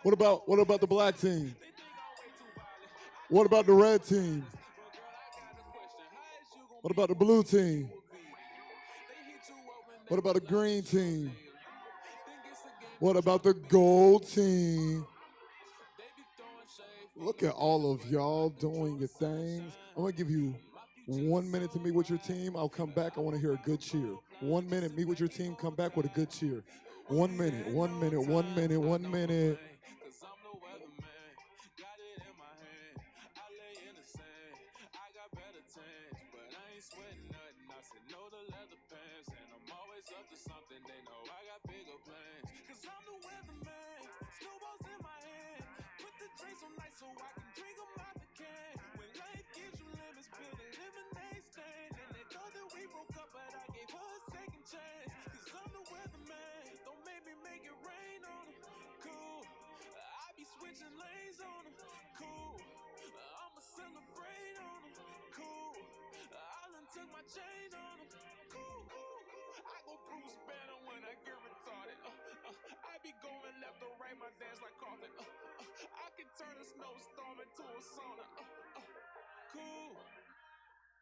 [SPEAKER 9] What about the black team? What about the red team? What about the blue team? What about the green team? What about the gold team? Look at all of y'all doing your things. I'm going to give you 1 minute to meet with your team. I'll come back. I want to hear a good cheer. 1 minute, meet with your team, come back with a good cheer. 1 minute, 1 minute, 1 minute, 1 minute.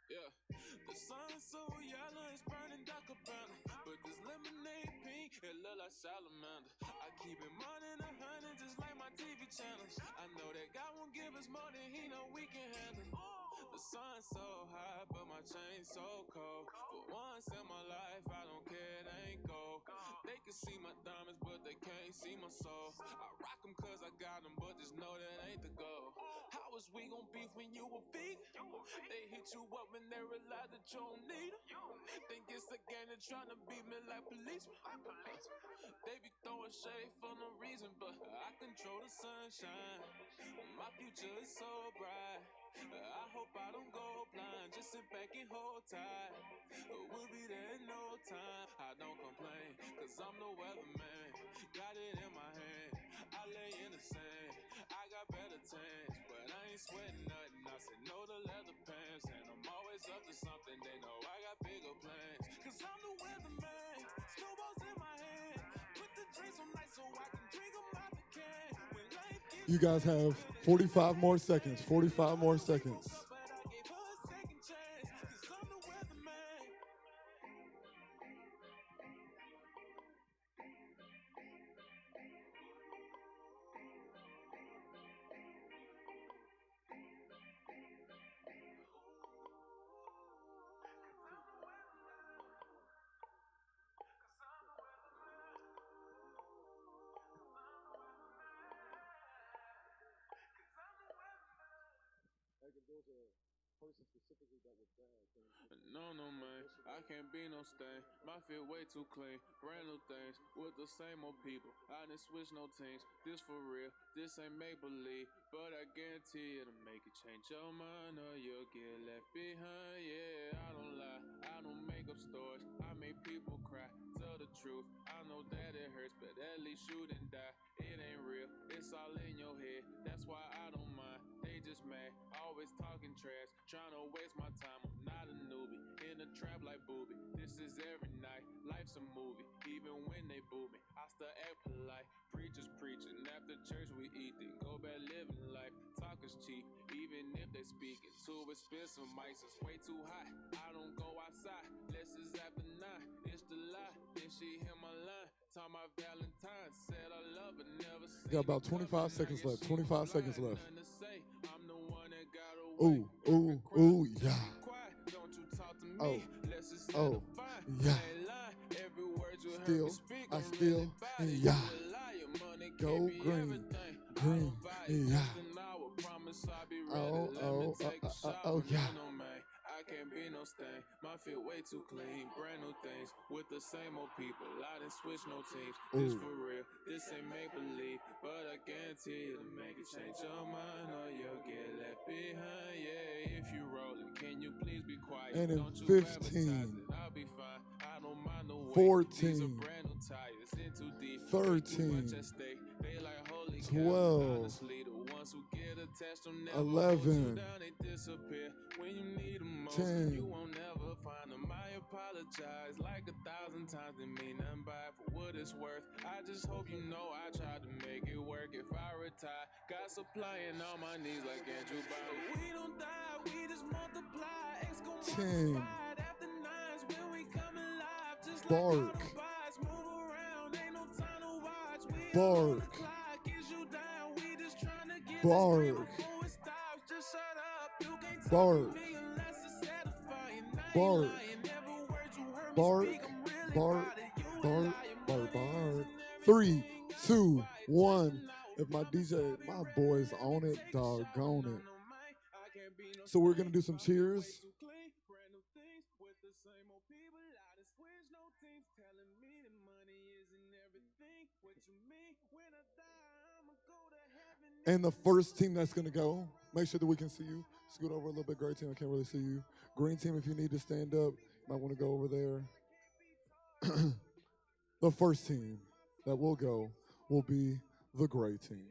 [SPEAKER 10] Yeah, the sun's so yellow, it's burning dark cabana. But this lemonade pink, it look like salamander. I keep it more than 100, just like my TV channels. I know that God won't give us more than He know we can handle. The sun's so hot, but my chain's so cold. For once in my life, I don't care, it ain't gold. They can see my diamonds, but they can't see my soul. I rock them cause I got them, but just know that ain't the goal. How was we gon' beef when you were big? They hit you up when they realize that you don't need them. Think it's a game, they're trying to beat me like policemen. They be throwing shade for no reason, but I control the sunshine. My future is so bright. I hope I don't go blind. Just sit back and hold tight. We'll be there in no time. I don't complain, cause I'm the weatherman. Got it in my hand. I lay in the sand. I got better times, but I ain't sweating nothing. I said no to leather pants, and I'm always up to something, they know I got bigger plans. Cause I'm the weatherman, snowballs in my hand. Put the drinks on night so I can drink them out the can. When life gives
[SPEAKER 9] You guys have 45 more seconds. 45 more seconds.
[SPEAKER 10] but I gave her a second chance. Cause I'm the weatherman. No, man, I can't be no stain. My feet way too clean. Brand new things with the same old people. I didn't switch no teams. This for real, this ain't make believe. But I guarantee it'll make you change your mind or you'll get left behind. Yeah, I don't lie, I don't make up stories. I make people cry, tell the truth. I know that it hurts, but at least you didn't die. It ain't real, it's all in your head. That's why I don't mind. They just mad, always talking trash, trying to waste my time. I'm not a newbie, in a trap like Booby. This is every night, life's a movie. Even when they boo me, I still act polite. Preachers preaching, after church we eat, then go back living life. Talk is cheap, even if they speaking. Too expensive, mics is way too high. I don't go outside, less is after 9. It's the lie, then she hit my line. Talk my Valentine, said I love her, never seen.
[SPEAKER 9] Got about 25 seconds left. 25 seconds left.
[SPEAKER 10] Nothing to say, I'm the one that got away.
[SPEAKER 9] Ooh, ooh, ooh, yeah.
[SPEAKER 10] Don't you talk to me,
[SPEAKER 9] Oh,
[SPEAKER 10] less is
[SPEAKER 9] oh,
[SPEAKER 10] satisfying.
[SPEAKER 9] yeah.
[SPEAKER 10] I ain't lying, every word you heard
[SPEAKER 9] Still,
[SPEAKER 10] me speak,
[SPEAKER 9] I
[SPEAKER 10] I'm
[SPEAKER 9] still,
[SPEAKER 10] really about it.
[SPEAKER 9] yeah.
[SPEAKER 10] You a liar, money
[SPEAKER 9] Go
[SPEAKER 10] can't be
[SPEAKER 9] green,
[SPEAKER 10] everything.
[SPEAKER 9] green,
[SPEAKER 10] I don't buy it,
[SPEAKER 9] yeah.
[SPEAKER 10] just an hour, promise I'll be ready.
[SPEAKER 9] Oh,
[SPEAKER 10] Let
[SPEAKER 9] oh,
[SPEAKER 10] me take a shower.
[SPEAKER 9] oh, yeah.
[SPEAKER 10] No, man, I can't be no stain. My feet way too clean, brand new things with the same old people. I didn't switch no teams. This
[SPEAKER 9] Ooh.
[SPEAKER 10] for real, this ain't make believe, but I guarantee it'll make you change your mind or you'll get left behind. Yeah, if you rollin', can you please be quiet?
[SPEAKER 9] And in
[SPEAKER 10] Don't you
[SPEAKER 9] 15,
[SPEAKER 10] advertise it, I'll be fine. I don't mind the wait.
[SPEAKER 9] 14,
[SPEAKER 10] These are brand new tires, in too deep.
[SPEAKER 9] 13,
[SPEAKER 10] Too much at stake. They like holy
[SPEAKER 9] 12,
[SPEAKER 10] honestly, the ones who get attached will never
[SPEAKER 9] 11,
[SPEAKER 10] hold you down, they disappear when you need them most.
[SPEAKER 9] 10.
[SPEAKER 10] You won't never find them. I apologize like 1,000 times. Didn't mean nothing by it for what it's worth. I just hope you know I tried to make it work. If I retire, God supplying on my knees like Andrew Bynum. We don't die, we just multiply. X gon'
[SPEAKER 9] 10.
[SPEAKER 10] multiply after nines when we come alive. Just
[SPEAKER 9] Bark.
[SPEAKER 10] like autobots, move around, ain't no time to watch. We
[SPEAKER 9] Bark.
[SPEAKER 10] on the clock, is you down? We just trying to get
[SPEAKER 9] Bark.
[SPEAKER 10] this bread before it stops. Just shut up, you can't talk
[SPEAKER 9] Bark.
[SPEAKER 10] to me unless it's satisfying. I ain't
[SPEAKER 9] Bark.
[SPEAKER 10] lying, every word you heard me
[SPEAKER 9] Bark.
[SPEAKER 10] speak, I'm really
[SPEAKER 9] Bark.
[SPEAKER 10] about it. You a
[SPEAKER 9] Bark.
[SPEAKER 10] liar,
[SPEAKER 9] Bark.
[SPEAKER 10] money
[SPEAKER 9] Bark.
[SPEAKER 10] isn't
[SPEAKER 9] 3,
[SPEAKER 10] everything.
[SPEAKER 9] 2,
[SPEAKER 10] Quiet,
[SPEAKER 9] 1.
[SPEAKER 10] just an hour,
[SPEAKER 9] If my
[SPEAKER 10] promise
[SPEAKER 9] DJ,
[SPEAKER 10] I'll be
[SPEAKER 9] my
[SPEAKER 10] ready.
[SPEAKER 9] boys
[SPEAKER 10] Let
[SPEAKER 9] on
[SPEAKER 10] me
[SPEAKER 9] it,
[SPEAKER 10] take a shower.
[SPEAKER 9] doggone
[SPEAKER 10] No,
[SPEAKER 9] it.
[SPEAKER 10] no, man, I can't be no
[SPEAKER 9] So we're
[SPEAKER 10] stain.
[SPEAKER 9] gonna do some
[SPEAKER 10] My feet way
[SPEAKER 9] cheers.
[SPEAKER 10] too clean, brand new things with the same old people. I done switched no teams, telling me that money isn't everything. What you mean? When I die, I'ma go to heaven.
[SPEAKER 9] And the first team that's gonna go, make sure that we can see you. Scoot over a little bit. Gray team, I can't really see you. Green team, if you need to stand up, you might want to go over there. The first team that will go will be the gray team.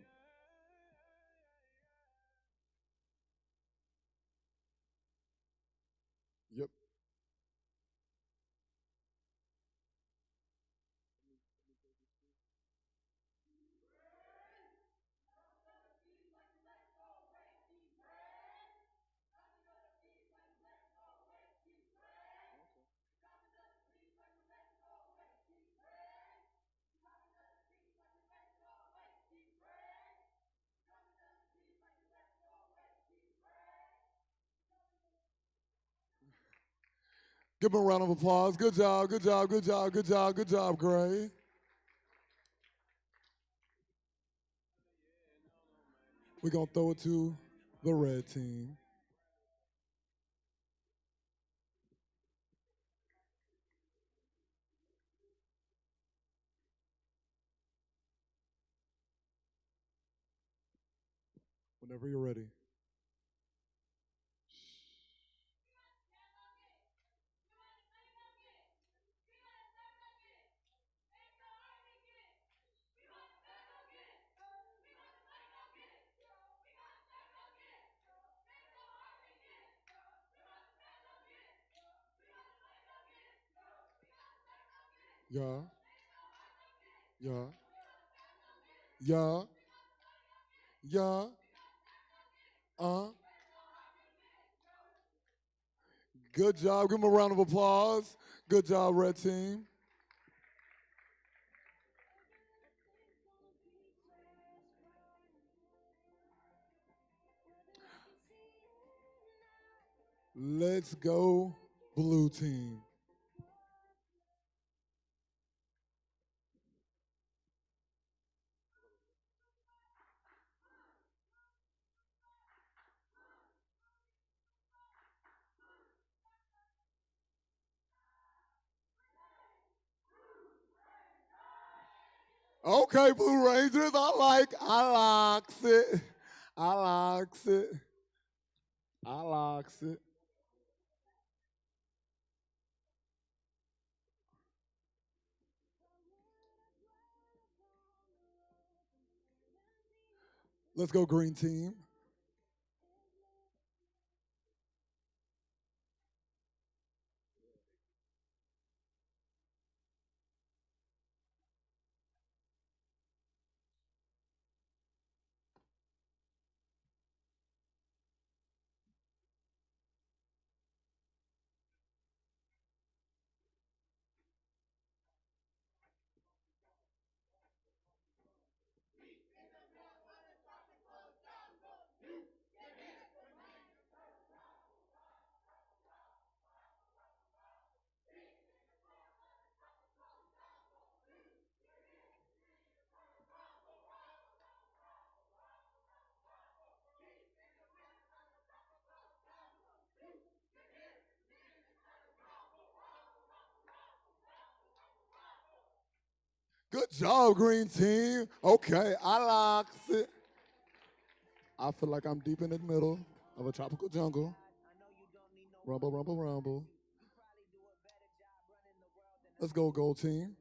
[SPEAKER 9] Yep. Give them a round of applause. Good job, good job, good job, good job, good job, Gray. We're going to throw it to the red team. Whenever you're ready. Yeah. Yeah. Yeah. Yeah. Good job. Give them a round of applause. Good job, red team. Let's go, blue team. Okay, Blue Rangers, I likes it. I likes it. I likes it. Let's go, green team. Good job, green team. Okay, I likes it. I feel like I'm deep in the middle of a tropical jungle. Rumble, rumble, rumble. Let's go, gold team.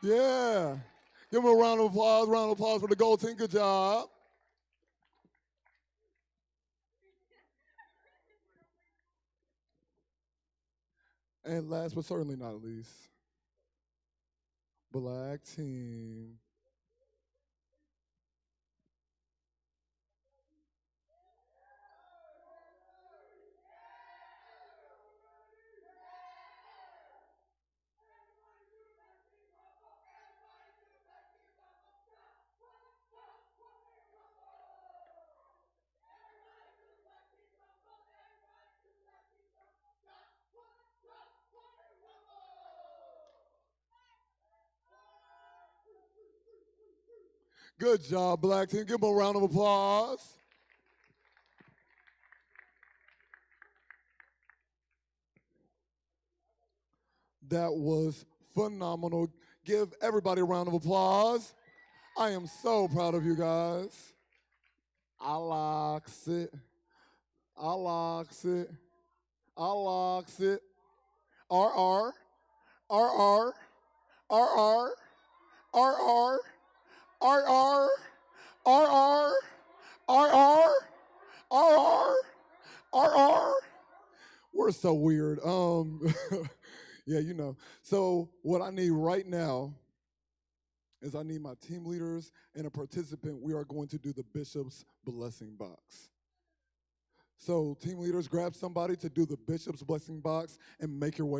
[SPEAKER 9] Yeah. Give them a round of applause. Round of applause for the gold team. Good job. And last but certainly not least, black team. Good job, black team. Give them a round of applause. That was phenomenal. Give everybody a round of applause. I am so proud of you guys. I likes it. I likes it. I likes it. RR. RR. RR. RR. RR. RR. RR. RR. RR. We're so weird. Yeah, you know. So what I need right now is I need my team leaders and a participant. We are going to do the bishop's blessing box. So team leaders, grab somebody to do the bishop's blessing box and make your way.